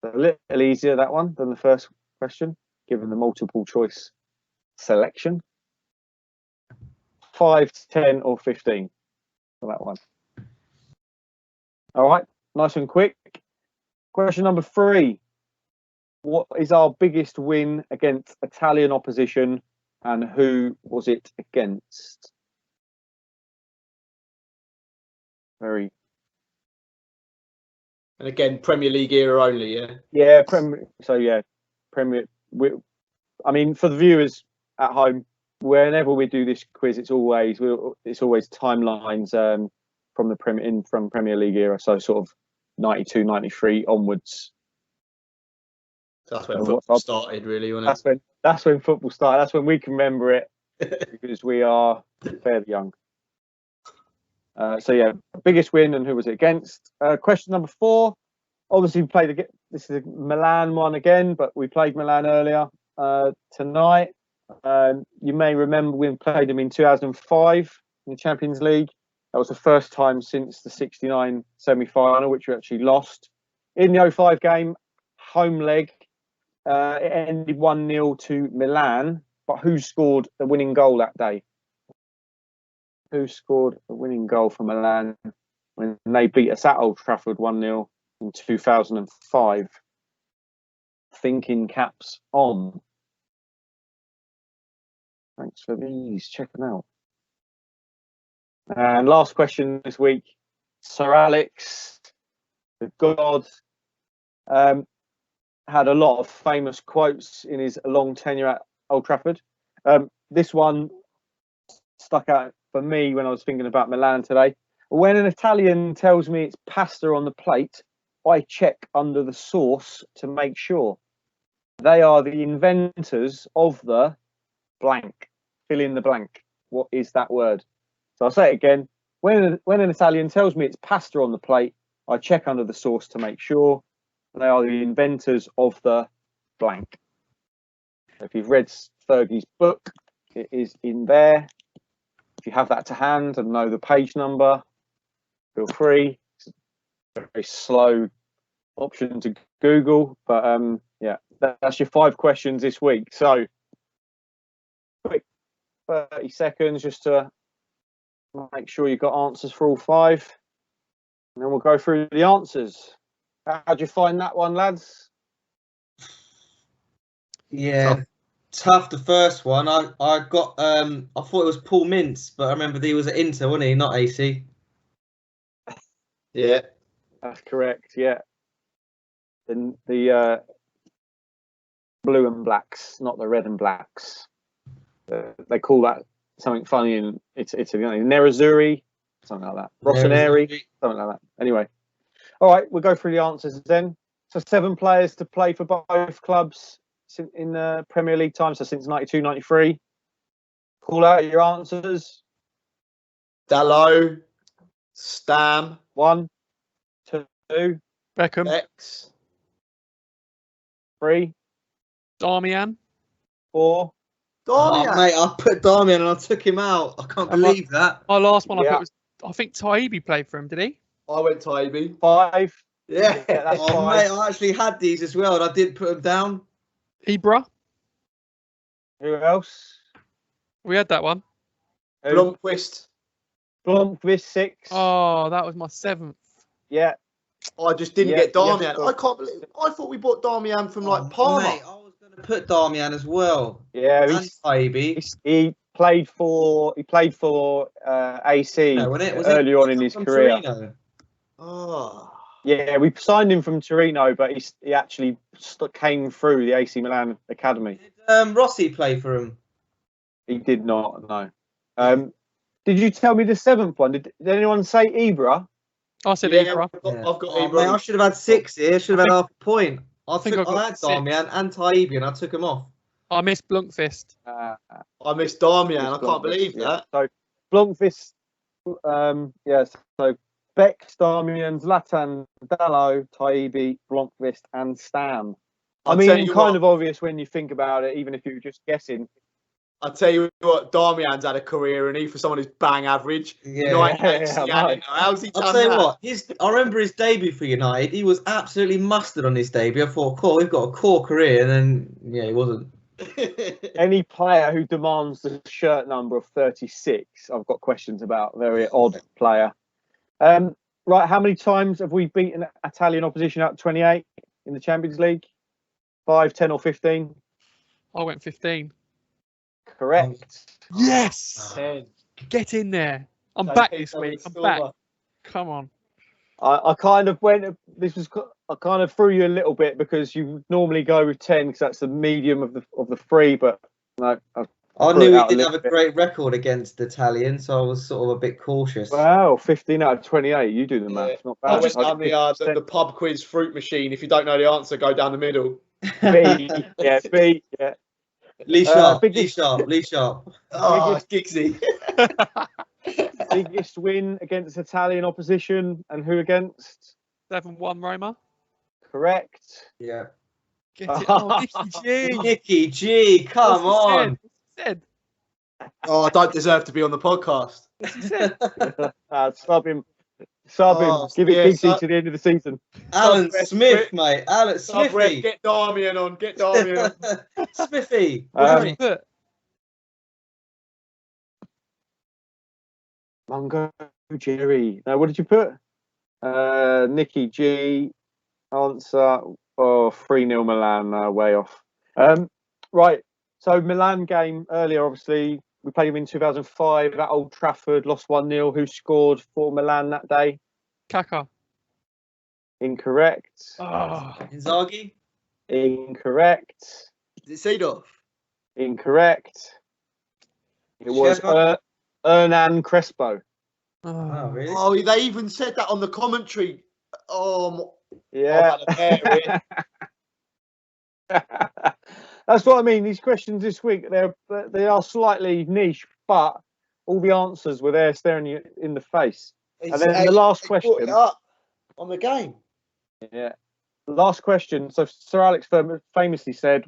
A little easier, that one, than the first question, given the multiple choice selection. 5, 10, or 15 for that one. All right, nice and quick. Question number 3. What is our biggest win against Italian opposition, and who was it against? Very. And again, Premier League era only, yeah? Yeah, Premier. I mean, for the viewers at home, whenever we do this quiz, it's always timelines from Premier League era, so sort of 92, 93 onwards. That's when football started, really, wasn't it? That's when football started. That's when we can remember it because we are fairly young. So yeah, biggest win and who was it against? Question number 4. Obviously, we played this is a Milan one again, but we played Milan earlier tonight. You may remember we played them in 2005 in the Champions League. That was the first time since the 69 semi-final, which we actually lost. In the 05 game, home leg, it ended 1-0 to Milan. But who scored the winning goal that day? Who scored the winning goal for Milan when they beat us at Old Trafford 1-0 in 2005? Thinking caps on. Thanks for these. Check them out. And last question this week, Sir Alex, the God. had a lot of famous quotes in his long tenure at Old Trafford. This one stuck out for me when I was thinking about Milan today. When an Italian tells me it's pasta on the plate, I check under the sauce to make sure. They are the inventors of the blank. Fill in the blank. What is that word? So I'll say it again. When an Italian tells me it's pasta on the plate, I check under the sauce to make sure. They are the inventors of the blank. If you've read Fergie's book, it is in there. If you have that to hand and know the page number, feel free. It's a very slow option to Google, but yeah, that's your 5 questions this week. So, quick 30 seconds just to make sure you've got answers for all 5, and then we'll go through the answers. How'd you find that one, lads? Yeah, tough. The first one, I got I thought it was Paul Mintz, but I remember he was at Inter, wasn't he? Not AC. Yeah. That's correct. Yeah, the blue and blacks, not the red and blacks. They call that something funny in Italy. Nerazzurri, something like that. Rossoneri, something like that. Anyway, all right, we'll go through the answers then. So 7 players to play for both clubs in the Premier League time, so since 92-93. Call out your answers. Dalot, Stam, 1, 2, Beckham, X, 3, Darmian. 4. Darmian. Oh, mate, I put Darmian and I took him out. I can't believe that. My last one I Yeah. put was, I think Taibbi played for him, did he? I went Taibbi. 5. Yeah. Yeah, that's Oh, 5. mate, I actually had these as well, and I did put them down. Ibra. Who else? We had that one. Who? Blomqvist. Blomqvist, 6. Oh, that was my 7th. Yeah. I just didn't Yeah, get Darmian. yes, I can't believe. I thought we bought Darmian from like Oh, Parma. mate, I was going to put Darmian as well. Yeah, And Taibbi. he played for AC No, wasn't it? Was early it on in his from career. Torino? Oh. Yeah, we signed him from Torino, but he actually came through the AC Milan academy. Did Rossi play for him? He did not. No. Did you tell me the 7th one? Did anyone say Ibra? I said Yeah, Ibra. I've got Oh, Ibra. mate, I should have had 6 here. I should have had half a point. I think I got had 6. Darmian and Taibbi, and I took him off. I missed Blunkfist. I missed Darmian. I can't believe that. So Blomqvist, so Beck, Darmian, Zlatan, Dalot, Taibbi, Blomqvist, and Stam. I mean, kind of obvious when you think about it, even if you were just guessing. I'll tell you what, Darmian's had a career, and he for someone who's bang average. Yeah. How's he done I'll tell you that? what, I remember his debut for United. He was absolutely mustard on his debut. I thought, cool, we've got a core career, and then yeah, he wasn't. Any player who demands the shirt number of 36, I've got questions about. Very odd player. Right, how many times have we beaten Italian opposition out of 28 in the Champions League? 5, 10, or 15? I went 15. Correct. Yes. 10. Get in there. I'm Don't back think this so, week. it's I'm silver. back. Come on. I kind of went. I kind of threw you a little bit because you normally go with 10 because that's the medium of the 3. But no, I knew he didn't have a great record against the Italians, so I was sort of a bit cautious. Wow, 15 out of 28. You do the math. Not bad. I just done the pub quiz fruit machine. If you don't know the answer, go down the middle. B. Yeah, B. Yeah. Lee Sharp. Biggest- Lee Sharp. Oh, Giggsy. Biggest win against Italian opposition, and who against? 7-1 Roma. Correct. Yeah. Get it. Oh, Nicky G. Nicky G, come What's he on. said? Oh, I don't deserve to be on the podcast. What's he said? Sub him. Give it Giggsy to the end of the season. Alan Sub- Smith, mate. Alan Smithy. Get Darmian on. Get Darmian on. Smithy. What did he put? Mungo Jerry. No, what did you put? Nicky G. Answer. Oh, 3-0 Milan. Way off. Right. So Milan game earlier, obviously. We played him in 2005 at Old Trafford, lost 1-0. Who scored for Milan that day? Kaka. Incorrect. Oh. Inzaghi. Incorrect. Is it Seedorf? Incorrect. It was Hernan Crespo. Oh, really? Oh, they even said that on the commentary. Oh, Yeah. I've had a hair That's what I mean. These questions this week, they are slightly niche, but all the answers were there staring you in the face. here. And then the last Brought it question. up on the game. Yeah. Last question. So Sir Alex famously said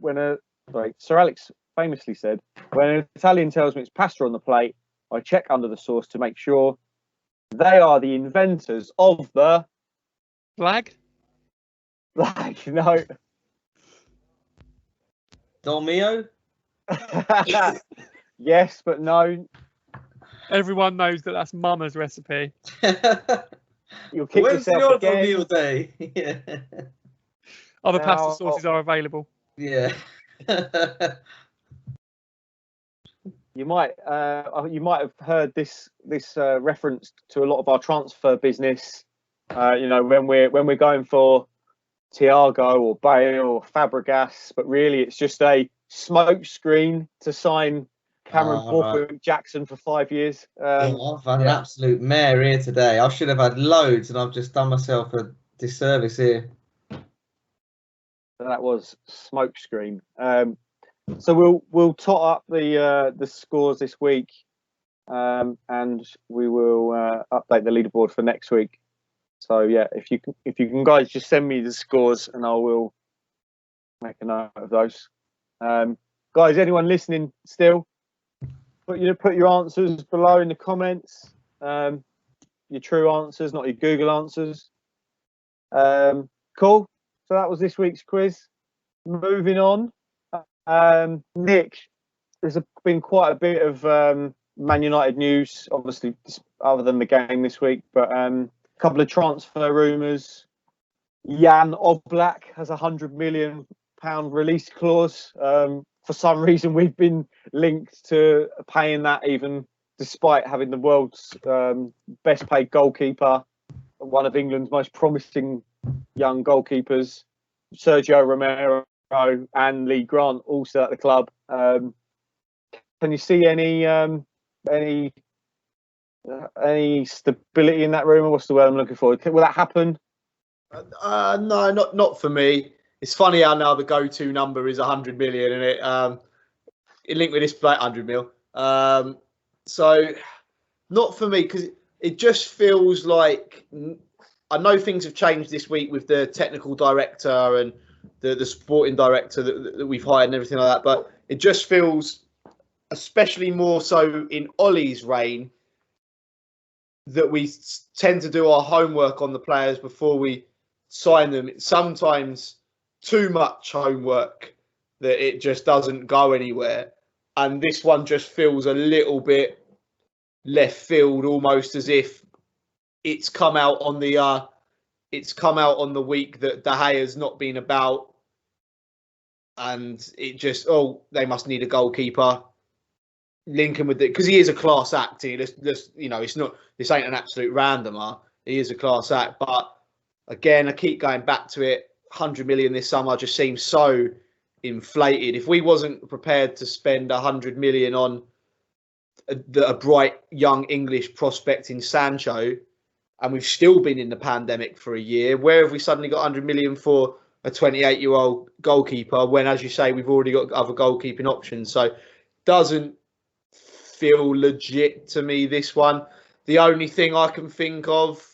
Sir Alex famously said, when an Italian tells me it's pasta on the plate, I check under the sauce to make sure they are the inventors of the Flag? no. Dolmio? Yes, but no. Everyone knows that that's Mama's recipe. You'll kick When's yourself your again. Dolmio day? Yeah. Other pasta Now- sauces are available. Yeah. You might have heard this reference to a lot of our transfer business. When we're going for Thiago or Bale or Fabregas, but really it's just a smoke screen to sign Cameron Borthwick Jackson for 5 years. I've had an absolute mare here today. I should have had loads, and I've just done myself a disservice here. That was smoke screen. So we'll tot up the scores this week, and we will update the leaderboard for next week. So yeah, if you can guys just send me the scores, and I will make a note of those. Guys, anyone listening still, put your answers below in the comments. Your true answers, not your Google answers. Cool. So that was this week's quiz. Moving on. Nick, there's been quite a bit of Man United news, obviously, other than the game this week, but a couple of transfer rumours. Jan Oblak has a £100 million release clause. For some reason, we've been linked to paying that, even despite having the world's best paid goalkeeper, one of England's most promising young goalkeepers, Sergio Romero and Lee Grant, also at the club. Can you see any stability in that rumour? What's the word I'm looking for? Will that happen? No, not for me. It's funny how now the go-to number is 100 million, and it linked with this play 100 mil. So not for me, because it just feels like, I know things have changed this week with the technical director and the sporting director that we've hired and everything like that, but it just feels, especially more so in Ollie's reign, that we tend to do our homework on the players before we sign them. It's sometimes too much homework that it just doesn't go anywhere. And this one just feels a little bit left field, almost as if it's come out on the week that De Gea's not been about, and it just, they must need a goalkeeper. Lincoln with it, because he is a class act. It's not, this ain't an absolute randomer. He is a class act, but again, I keep going back to it. 100 million this summer just seems so inflated. If we wasn't prepared to spend 100 million on a bright young English prospect in Sancho, and we've still been in the pandemic for a year, where have we suddenly got 100 million for a 28-year-old goalkeeper when, as you say, we've already got other goalkeeping options? So doesn't feel legit to me, this one. The only thing I can think of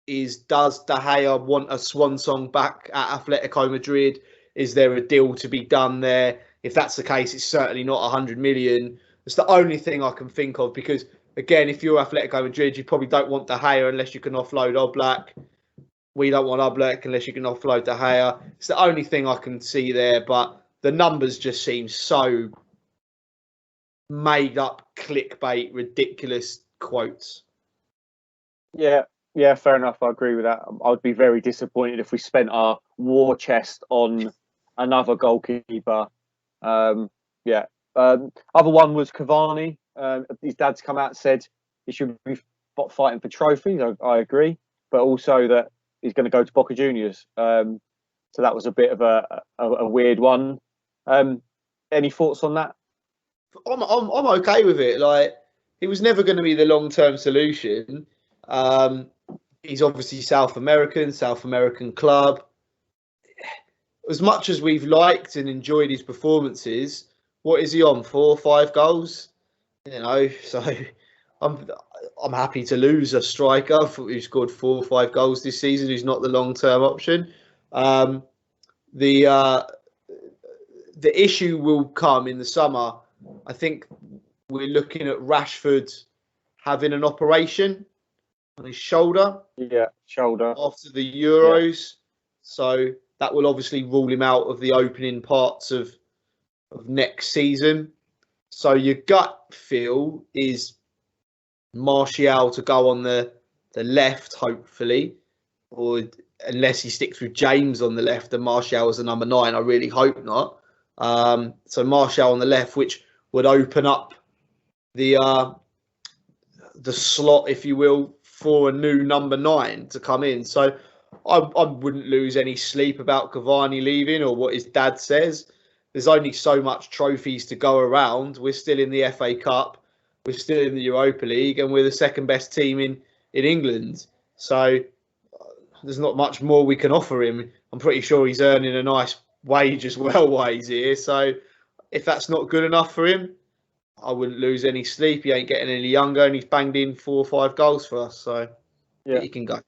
is, does De Gea want a swan song back at Atletico Madrid? Is there a deal to be done there? If that's the case, it's certainly not 100 million. It's the only thing I can think of, because, again, if you're Atletico Madrid, you probably don't want De Gea unless you can offload Oblak. We don't want Oblak unless you can offload De Gea. It's the only thing I can see there, but the numbers just seem so made up, clickbait, ridiculous quotes. Yeah, fair enough. I agree with that. I would be very disappointed if we spent our war chest on another goalkeeper. Other one was Cavani. His dad's come out and said he should be fighting for trophies. I agree, but also that he's going to go to Boca Juniors. So that was a bit of a weird one. Any thoughts on that? I'm okay with it. Like, he was never going to be the long-term solution. He's obviously South American club. As much as we've liked and enjoyed his performances, what is he on? 4 or 5 goals? You know, so I'm happy to lose a striker who scored 4 or 5 goals this season, who's not the long-term option. The issue will come in the summer. I think we're looking at Rashford having an operation on his shoulder. Yeah, shoulder. After the Euros. Yeah. So that will obviously rule him out of the opening parts of next season. So your gut feel is Martial to go on the left, hopefully, or unless he sticks with James on the left and Martial as the number 9. I really hope not. So Martial on the left, which would open up the slot, if you will, for a new number 9 to come in. So I wouldn't lose any sleep about Cavani leaving or what his dad says. There's only so much trophies to go around. We're still in the FA Cup. We're still in the Europa League, and we're the second best team in England. So there's not much more we can offer him. I'm pretty sure he's earning a nice wage as well while he's here. So if that's not good enough for him, I wouldn't lose any sleep. He ain't getting any younger, and he's banged in 4 or 5 goals for us. So yeah, he can go.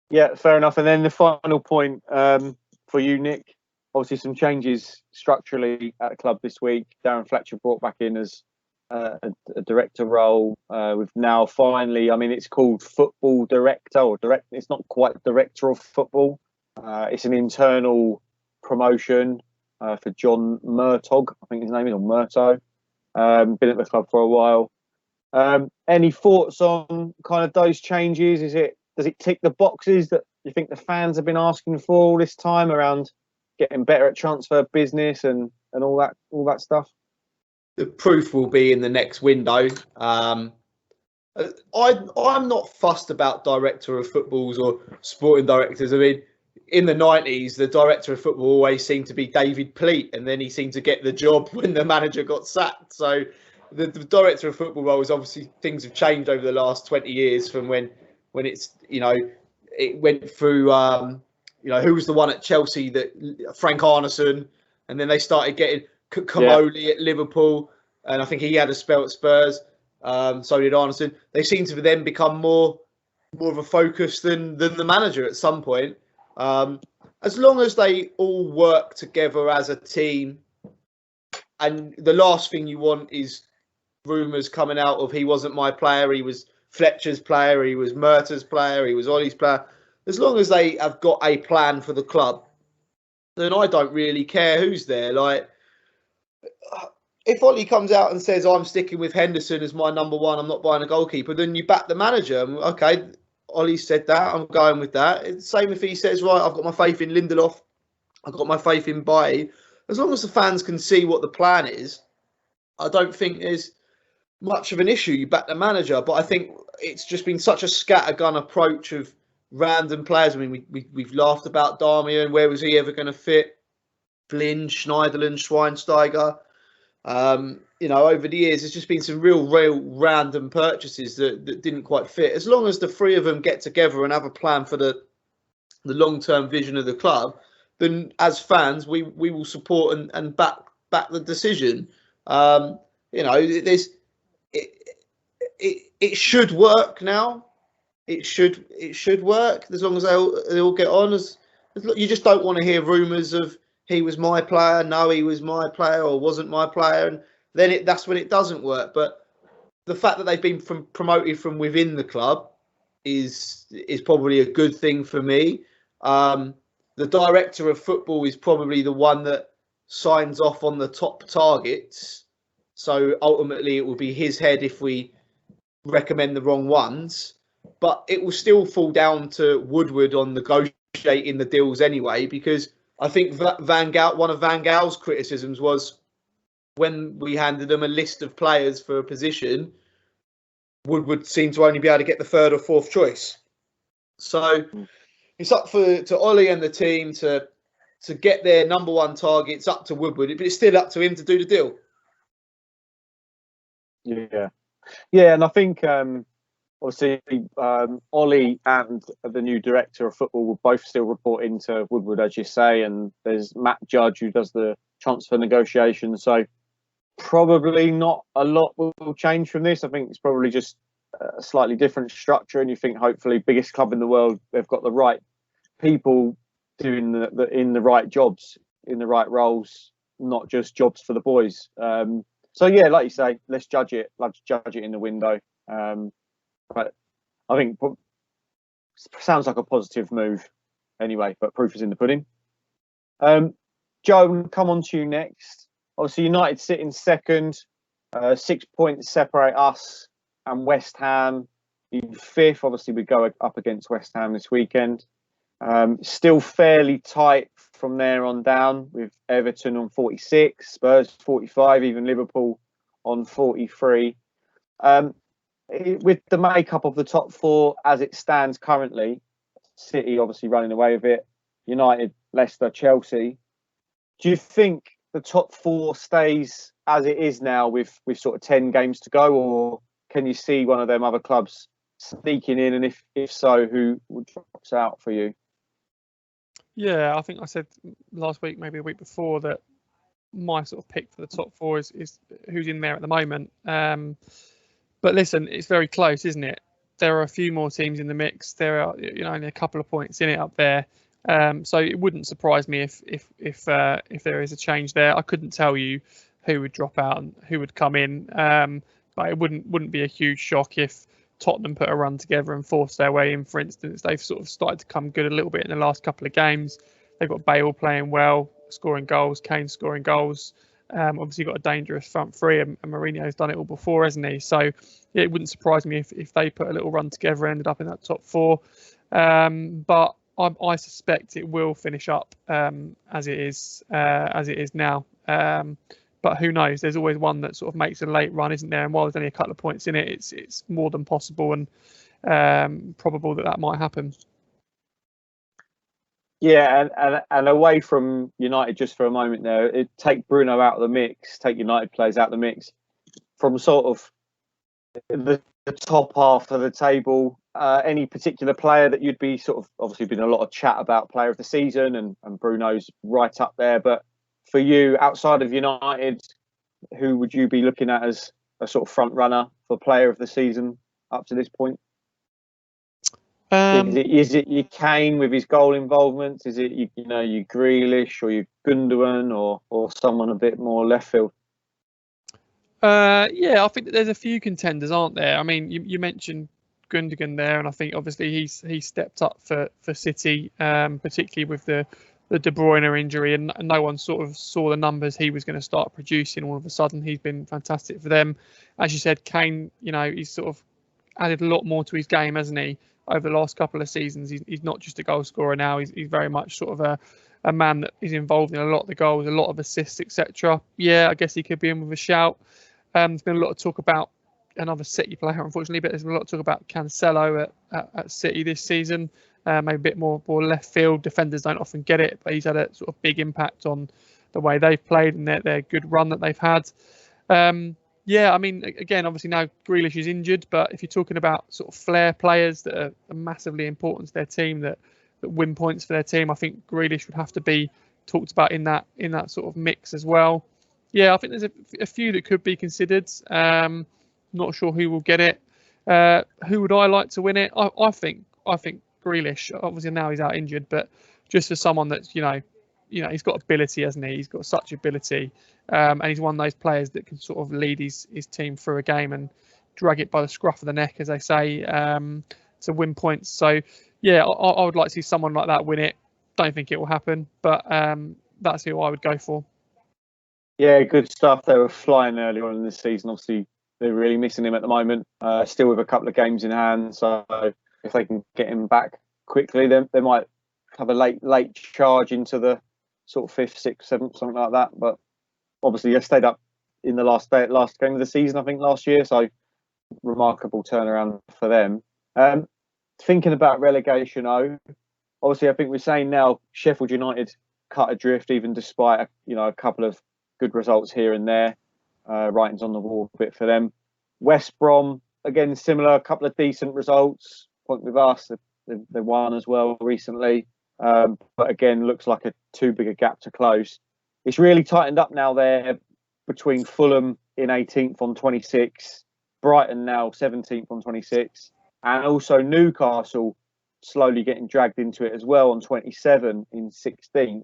Yeah, fair enough. And then the final point for you, Nick. Obviously, some changes structurally at the club this week. Darren Fletcher brought back in as a director role. We've now finally, I mean, it's called football director or direct. It's not quite director of football. It's an internal promotion for John Murtog, I think his name is, or Murto. Been at the club for a while. Any thoughts on kind of those changes? Does it tick the boxes that you think the fans have been asking for all this time around getting better at transfer business and all that stuff? The proof will be in the next window. I'm not fussed about director of footballs or sporting directors. I mean, in the 90s, the director of football always seemed to be David Pleat, and then he seemed to get the job when the manager got sacked. So the director of football role is obviously, things have changed over the last 20 years from when it's, you know, it went through, you know, who was the one at Chelsea, that Frank Arneson, and then they started getting Comolli at Liverpool, and I think he had a spell at Spurs. So did Arneson. They seem to then become more of a focus than the manager at some point. As long as they all work together as a team, and the last thing you want is rumours coming out of he wasn't my player, he was Fletcher's player, he was Murta's player, he was Ollie's player. As long as they have got a plan for the club, then I don't really care who's there. Like, if Ollie comes out and says, I'm sticking with Henderson as my number 1, I'm not buying a goalkeeper, then you back the manager. Okay, Ollie said that, I'm going with that. It's the same if he says, right, I've got my faith in Lindelof, I've got my faith in Bailly. As long as the fans can see what the plan is, I don't think there's much of an issue. You back the manager. But I think it's just been such a scattergun approach of random players. I mean, we've laughed about Darmian. Where was he ever going to fit? Flynn, Schneiderlin, Schweinsteiger. You know, over the years, there's just been some real random purchases that didn't quite fit. As long as the 3 of them get together and have a plan for the long-term vision of the club, then as fans, we will support and back the decision. You know, it should work now. It should work as long as they all get on. You just don't want to hear rumours of he was my player, no, he was my player, or wasn't my player, and then that's when it doesn't work. But the fact that they've been promoted from within the club is probably a good thing for me. The director of football is probably the one that signs off on the top targets. So ultimately, it will be his head if we recommend the wrong ones. But it will still fall down to Woodward on negotiating the deals anyway, because I think Van Gaal, one of Van Gaal's criticisms was when we handed them a list of players for a position, Woodward seemed to only be able to get the 3rd or 4th choice. So it's up to Ollie and the team to to get their number one targets up to Woodward, but it's still up to him to do the deal. Yeah, and I think obviously Ollie and the new director of football will both still report into Woodward, as you say, and there's Matt Judge who does the transfer negotiations. So probably not a lot will change from this. I think it's probably just a slightly different structure, and you think hopefully biggest club in the world, they've got the right people doing in the right jobs, in the right roles, not just jobs for the boys. So yeah, like you say, let's judge it in the window. But I think sounds like a positive move anyway, but proof is in the pudding. Joe, we'll come on to you next. Obviously, United sit in second, 6 points separate us and West Ham in fifth. Obviously, we go up against West Ham this weekend. Still fairly tight from there on down, with Everton on 46, Spurs 45, even Liverpool on 43. With the makeup of the top four as it stands currently, City obviously running away with it, United, Leicester, Chelsea. Do you think the top four stays as it is now with sort of 10 games to go, or can you see one of them other clubs sneaking in? And if so, who drops out for you? Yeah, I think I said last week, maybe a week before, that my sort of pick for the top four is who's in there at the moment. But listen, it's very close, isn't it? There are a few more teams in the mix. There are, only a couple of points in it up there. So it wouldn't surprise me if there is a change there. I couldn't tell you who would drop out and who would come in, but it wouldn't be a huge shock if Tottenham put a run together and forced their way in. For instance, they've sort of started to come good a little bit in the last couple of games. They've got Bale playing well, scoring goals, Kane scoring goals. Obviously got a dangerous front three, and Mourinho's done it all before, hasn't he? So yeah, it wouldn't surprise me if they put a little run together and ended up in that top four. But I suspect it will finish up as it is now. But who knows? There's always one that sort of makes a late run, isn't there? And while there's only a couple of points in it, it's more than possible and probable that might happen. Yeah, and away from United just for a moment there, take Bruno out of the mix, take United players out of the mix. From sort of the top half of the table, any particular player that you'd be sort of, obviously been a lot of chat about player of the season, and Bruno's right up there. But for you, outside of United, who would you be looking at as a sort of front runner for player of the season up to this point? Is it your Kane with his goal involvement? Is it you Grealish or your Gundogan or someone a bit more left field? Yeah, I think that there's a few contenders, aren't there? I mean, you mentioned Gundogan there, and I think obviously he's stepped up for City, particularly with the De Bruyne injury, and no one sort of saw the numbers he was going to start producing. All of a sudden, he's been fantastic for them. As you said, Kane, he's sort of added a lot more to his game, hasn't he? Over the last couple of seasons, he's not just a goal scorer now. He's very much sort of a man that is involved in a lot of the goals, a lot of assists, etc. Yeah, I guess he could be in with a shout. There's been a lot of talk about another City player, unfortunately, but there's been a lot of talk about Cancelo at City this season. Maybe a bit more left field. Defenders don't often get it, but he's had a sort of big impact on the way they've played and their good run that they've had. Yeah, I mean, again, obviously now Grealish is injured, but if you're talking about sort of flair players that are massively important to their team, that win points for their team, I think Grealish would have to be talked about in that sort of mix as well. Yeah, I think there's a few that could be considered. Not sure who will get it. Who would I like to win it? I think Grealish. Obviously now he's out injured, but just for someone that's he's got ability, hasn't he? He's got such ability, and he's one of those players that can sort of lead his team through a game and drag it by the scruff of the neck, as they say, to win points. So yeah, I would like to see someone like that win it. Don't think it will happen, but that's who I would go for. Yeah, good stuff. They were flying earlier on in this season. Obviously, they're really missing him at the moment. Still with a couple of games in hand, so if they can get him back quickly, then they might have a late charge into the sort of 5th, 6th, 7th, something like that. But obviously, they stayed up in the last game of the season, I think, last year. So remarkable turnaround for them. Thinking about relegation, obviously, I think we're saying now Sheffield United cut adrift, even despite a couple of good results here and there. Writing's on the wall a bit for them. West Brom, again, similar, a couple of decent results. Point with us, they won as well recently. But again, looks like too big a gap to close. It's really tightened up now there between Fulham in 18th on 26, Brighton now 17th on 26, and also Newcastle slowly getting dragged into it as well on 27 in 16th.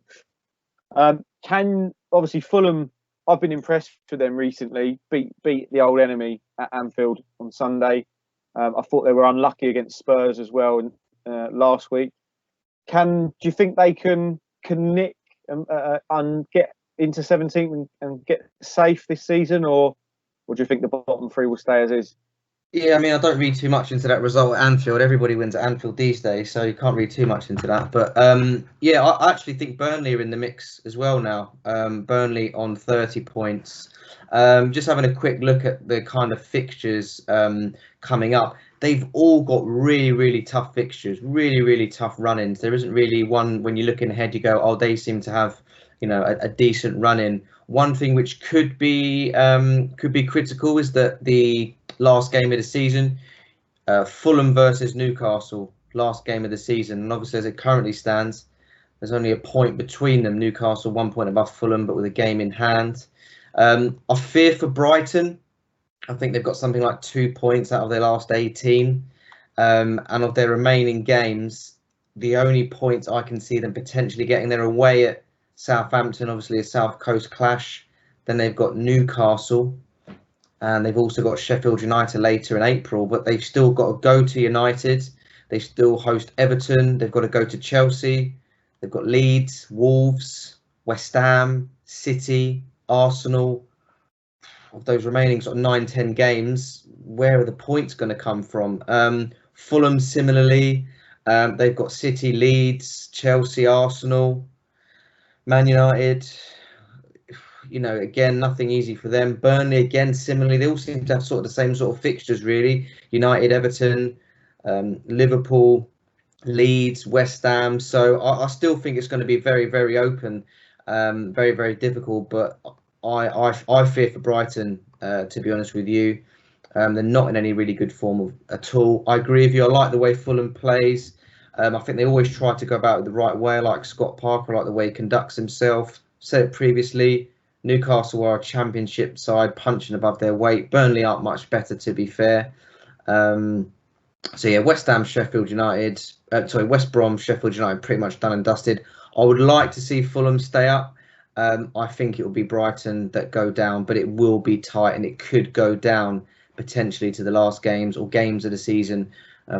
Obviously Fulham, I've been impressed with them recently, beat the old enemy at Anfield on Sunday. I thought they were unlucky against Spurs as well last week. Do you think they can nick and get into 17th and get safe this season, or do you think the bottom three will stay as is? Yeah, I mean, I don't read too much into that result at Anfield. Everybody wins at Anfield these days, so you can't read too much into that. But yeah, I actually think Burnley are in the mix as well now. Burnley on 30 points. Just having a quick look at the kind of fixtures coming up. They've all got really, really tough fixtures, really, really tough run-ins. There isn't really one when you're looking ahead, you go, oh, they seem to have, a decent run-in. One thing which could be critical is that the last game of the season, Fulham versus Newcastle, last game of the season, and obviously as it currently stands, there's only a point between them. Newcastle 1 point above Fulham, but with a game in hand. I fear for Brighton. I think they've got something like 2 points out of their last 18, and of their remaining games, the only points I can see them potentially getting, they're away at Southampton, obviously a South Coast clash. Then they've got Newcastle, and they've also got Sheffield United later in April, but they've still got to go to United. They still host Everton. They've got to go to Chelsea. They've got Leeds, Wolves, West Ham, City, Arsenal. Of those remaining sort of 9-10 games, where are the points going to come from? Fulham similarly. They've got City, Leeds, Chelsea, Arsenal, Man United. Again, nothing easy for them. Burnley, again, similarly. They all seem to have sort of the same sort of fixtures, really. United, Everton, Liverpool, Leeds, West Ham. So I still think it's going to be very, very open, very, very difficult. But I fear for Brighton, to be honest with you. They're not in any really good form at all. I agree with you. I like the way Fulham plays. I think they always try to go about it the right way. I like Scott Parker, I like the way he conducts himself. Said it previously, Newcastle are a championship side, punching above their weight. Burnley aren't much better, to be fair. So yeah, West Ham, Sheffield United. West Brom, Sheffield United, pretty much done and dusted. I would like to see Fulham stay up. I think it will be Brighton that go down, but it will be tight, and it could go down potentially to the last games or games of the season.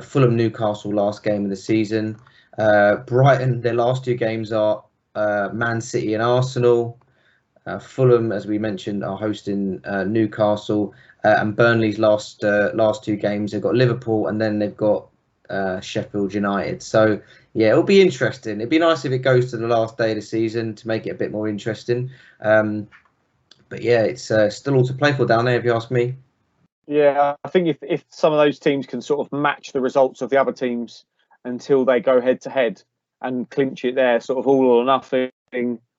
Fulham, Newcastle, last game of the season. Brighton, their last two games are Man City and Arsenal. Fulham, as we mentioned, are hosting Newcastle, and Burnley's last two games, they've got Liverpool, and then they've got Sheffield United. So yeah, it'll be interesting. It'd be nice if it goes to the last day of the season to make it a bit more interesting. But yeah, it's still all to play for down there, if you ask me. Yeah, I think if some of those teams can sort of match the results of the other teams until they go head to head and clinch it there, sort of all or nothing,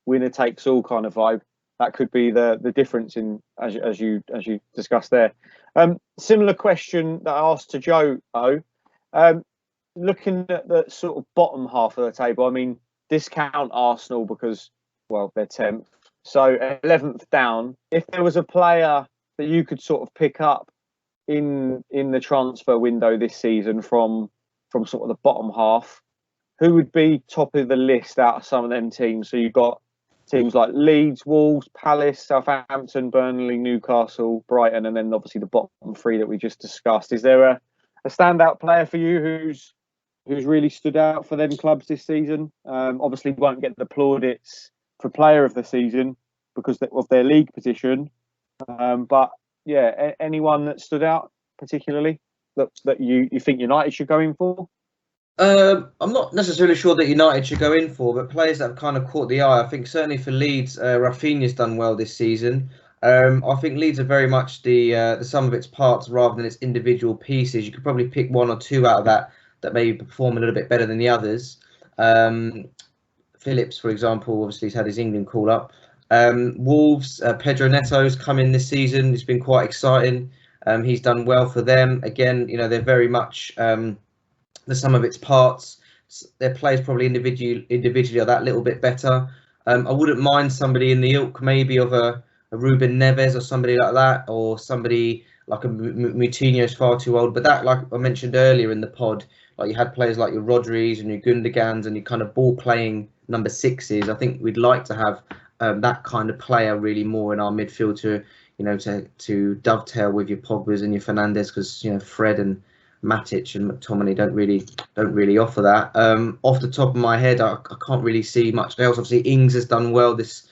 winner takes all kind of vibe, that could be the difference in as you discussed there. Similar question that I asked to Joe. Looking at the sort of bottom half of the table, I mean, discount Arsenal because, well, they're 10th, so 11th down. If there was a player that you could sort of pick up in the transfer window this season from sort of the bottom half, who would be top of the list out of some of them teams? So you've got teams like Leeds, Wolves, Palace, Southampton, Burnley, Newcastle, Brighton, and then obviously the bottom three that we just discussed. Is there a standout player for you who's really stood out for them clubs this season? Obviously won't get the plaudits for player of the season because of their league position. But yeah, anyone that stood out particularly that you think United should go in for? I'm not necessarily sure that United should go in for, but players that have kind of caught the eye. I think certainly for Leeds, Rafinha's done well this season. I think Leeds are very much the sum of its parts rather than its individual pieces. You could probably pick one or two out of that maybe perform a little bit better than the others. Phillips, for example, obviously he's had his England call up. Wolves, Pedro Neto's come in this season. It's been quite exciting. He's done well for them. Again, they're very much the sum of its parts. Their players probably individually are that little bit better. I wouldn't mind somebody in the ilk maybe of a Ruben Neves or somebody like that, or somebody like a Moutinho is far too old. But that, like I mentioned earlier in the pod, like you had players like your Rodris and your Gundogans and your kind of ball playing number sixes. I think we'd like to have that kind of player really more in our midfield to dovetail with your Pogbas and your Fernandes, because Fred and Matic and McTominay don't really offer that. Off the top of my head, I can't really see much else. Obviously, Ings has done well this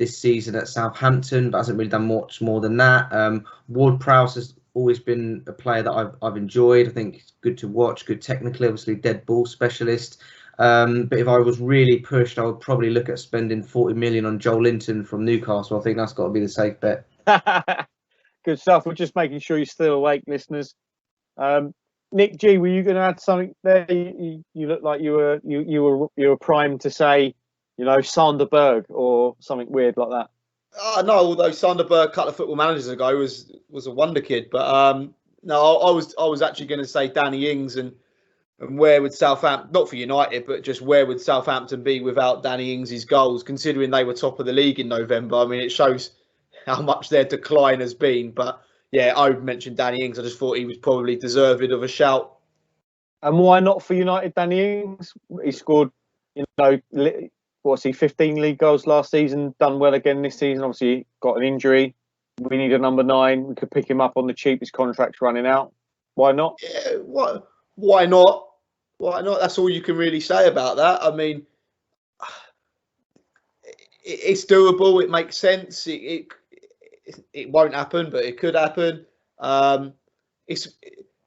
season at Southampton, but hasn't really done much more than that. Ward-Prowse has always been a player that I've enjoyed. I think it's good to watch, good technically, obviously dead ball specialist. But if I was really pushed, I would probably look at spending 40 million on Joel Linton from Newcastle. I think that's got to be the safe bet. Good stuff. We're just making sure you're still awake, listeners. Nick G, were you going to add something there? You look like you were primed to say, Sanderberg or something weird like that. No, although Sanderberg a couple of football managers ago was a wonder kid, but no, I was actually going to say Danny Ings and where would Southampton, not for United, but just where would Southampton be without Danny Ings' goals, considering they were top of the league in November? I mean, it shows how much their decline has been. But yeah, I mentioned Danny Ings. I just thought he was probably deserved of a shout. And why not for United, Danny Ings? He scored, 15 league goals last season, done well again this season. Obviously, got an injury. We need a number 9. We could pick him up on the cheap. His contract's running out. Why not? Yeah, why not? Why not? That's all you can really say about that. I mean, it's doable. It makes sense. It won't happen, but it could happen. It's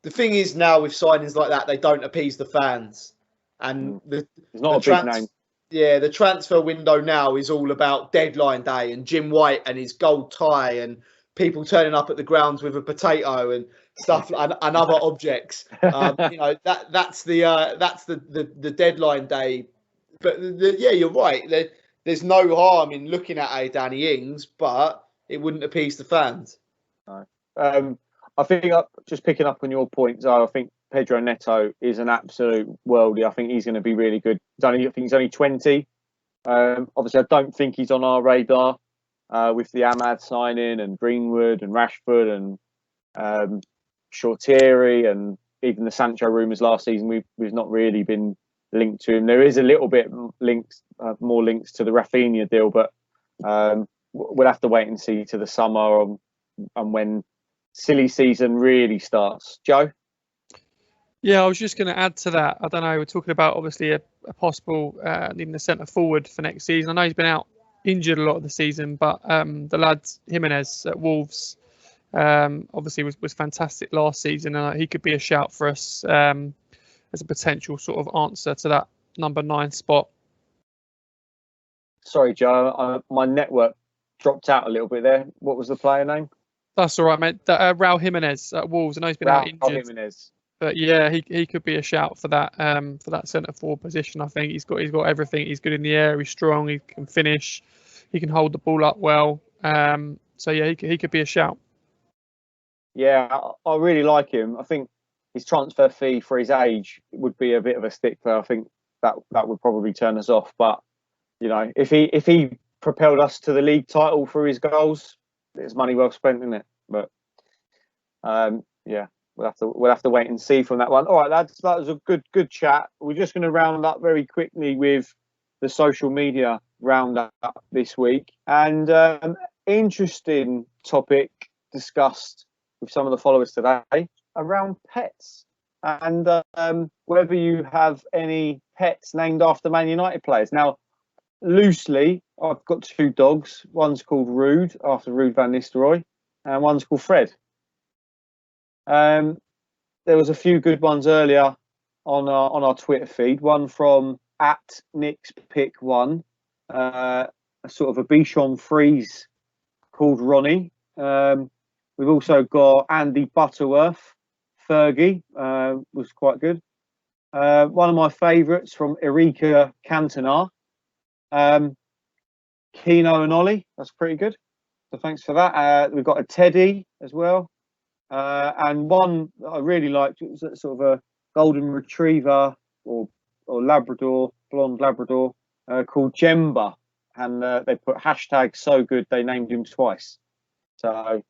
the thing is now with signings like that, they don't appease the fans, and it's not a big name. Yeah, the transfer window now is all about deadline day and Jim White and his gold tie and people turning up at the grounds with a potato and stuff and other objects. That's the deadline day. But yeah, you're right. There's no harm in looking at a Danny Ings, but it wouldn't appease the fans. No. I think just picking up on your point, I think Pedro Neto is an absolute worldie. I think he's going to be really good. I think he's only 20. Obviously, I don't think he's on our radar with the Ahmad signing and Greenwood and Rashford and Shortieri and even the Sancho rumours last season. We've not really been linked to him. There is a little bit more links to the Rafinha deal, but we'll have to wait and see to the summer and when silly season really starts. Joe? Yeah, I was just going to add to that. I don't know. We're talking about obviously a possible needing a centre forward for next season. I know he's been out injured a lot of the season, but the lad Jimenez at Wolves obviously was fantastic last season, and he could be a shout for us as a potential sort of answer to that number 9 spot. Sorry, Joe, my network dropped out a little bit there. What was the player name? That's all right, mate. Raul Jimenez at Wolves. I know he's been out injured. Jimenez. But yeah, he could be a shout for that centre forward position. I think he's got everything. He's good in the air. He's strong. He can finish. He can hold the ball up well. So yeah, he could be a shout. Yeah, I really like him. I think his transfer fee for his age would be a bit of a stickler. I think that would probably turn us off. But if he propelled us to the league title through his goals, it's money well spent, isn't it? But yeah. We'll have to wait and see from that one. All right, lads, that was a good chat. We're just going to round up very quickly with the social media roundup this week, and interesting topic discussed with some of the followers today around pets and whether you have any pets named after Man United players. Now, loosely, I've got 2 dogs. One's called Ruud after Ruud van Nistelrooy, and one's called Fred. There was a few good ones earlier on our Twitter feed. One from @NixPick1, a sort of a Bichon Frise called Ronnie. We've also got Andy Butterworth, Fergie, was quite good. One of my favourites from Erika Cantona, Keno and Ollie, that's pretty good. So thanks for that. We've got a Teddy as well. And one that I really liked, it was sort of a golden retriever or Labrador, blonde Labrador, called Jemba. And they put hashtag so good, they named him twice. So,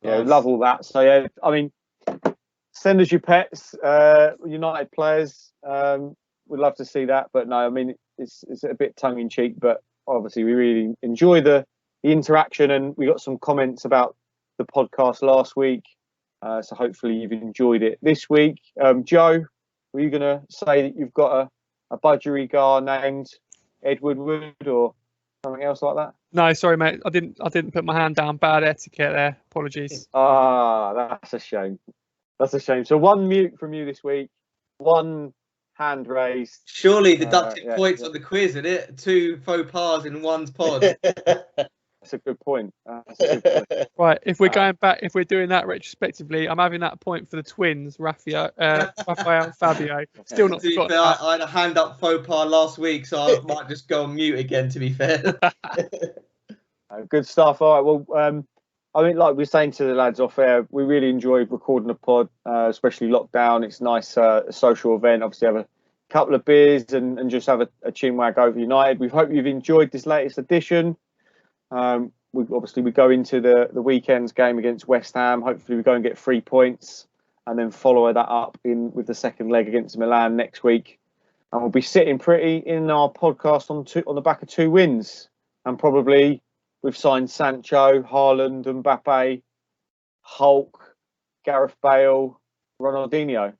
yeah, Nice. love all that. So, yeah, I mean, send us your pets, United players. We'd love to see that. But no, I mean, it's a bit tongue-in-cheek, but obviously we really enjoy the interaction. And we got some comments about the podcast last week. So hopefully you've enjoyed it this week. Joe, were you going to say that you've got a budgerigar named Edward Wood or something else like that? No, sorry, mate. I didn't put my hand down. Bad etiquette there. Apologies. That's a shame. That's a shame. So one mute from you this week, one hand raised. Surely deducted yeah, points yeah. on the quiz, isn't it? 2 faux pas in one's pod. That's a good point. That's a good point. Right. If we're going back, if we're doing that retrospectively, I'm having that point for the twins, Raphael and Fabio. Still not To be forgotten fair, that. I had a hand up faux pas last week, so I might just go on mute again, to be fair. Good stuff. All right. Well, I mean, like we were saying to the lads off air, we really enjoyed recording a pod, especially lockdown. It's a nice social event. Obviously, have a couple of beers and just have a chinwag over United. We hope you've enjoyed this latest edition. We go into the weekend's game against West Ham. Hopefully, we go and get 3 points, and then follow that up with the second leg against Milan next week. And we'll be sitting pretty in our podcast on the back of 2 wins, and probably we've signed Sancho, Haaland, Mbappe, Hulk, Gareth Bale, Ronaldinho.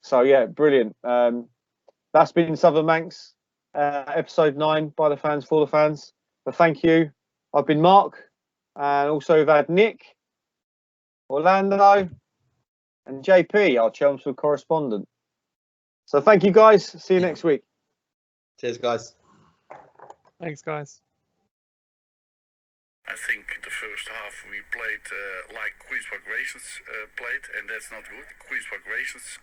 So yeah, brilliant. That's been Southern Manx, episode 9 by the fans for the fans. So thank you. I've been Mark, and also we've had Nick, Orlando, and JP, our Chelmsford correspondent. So thank you guys. See you next week. Cheers, guys. Thanks, guys. I think the first half we played like Queens Park Racers played, and that's not good. Queens Park Racers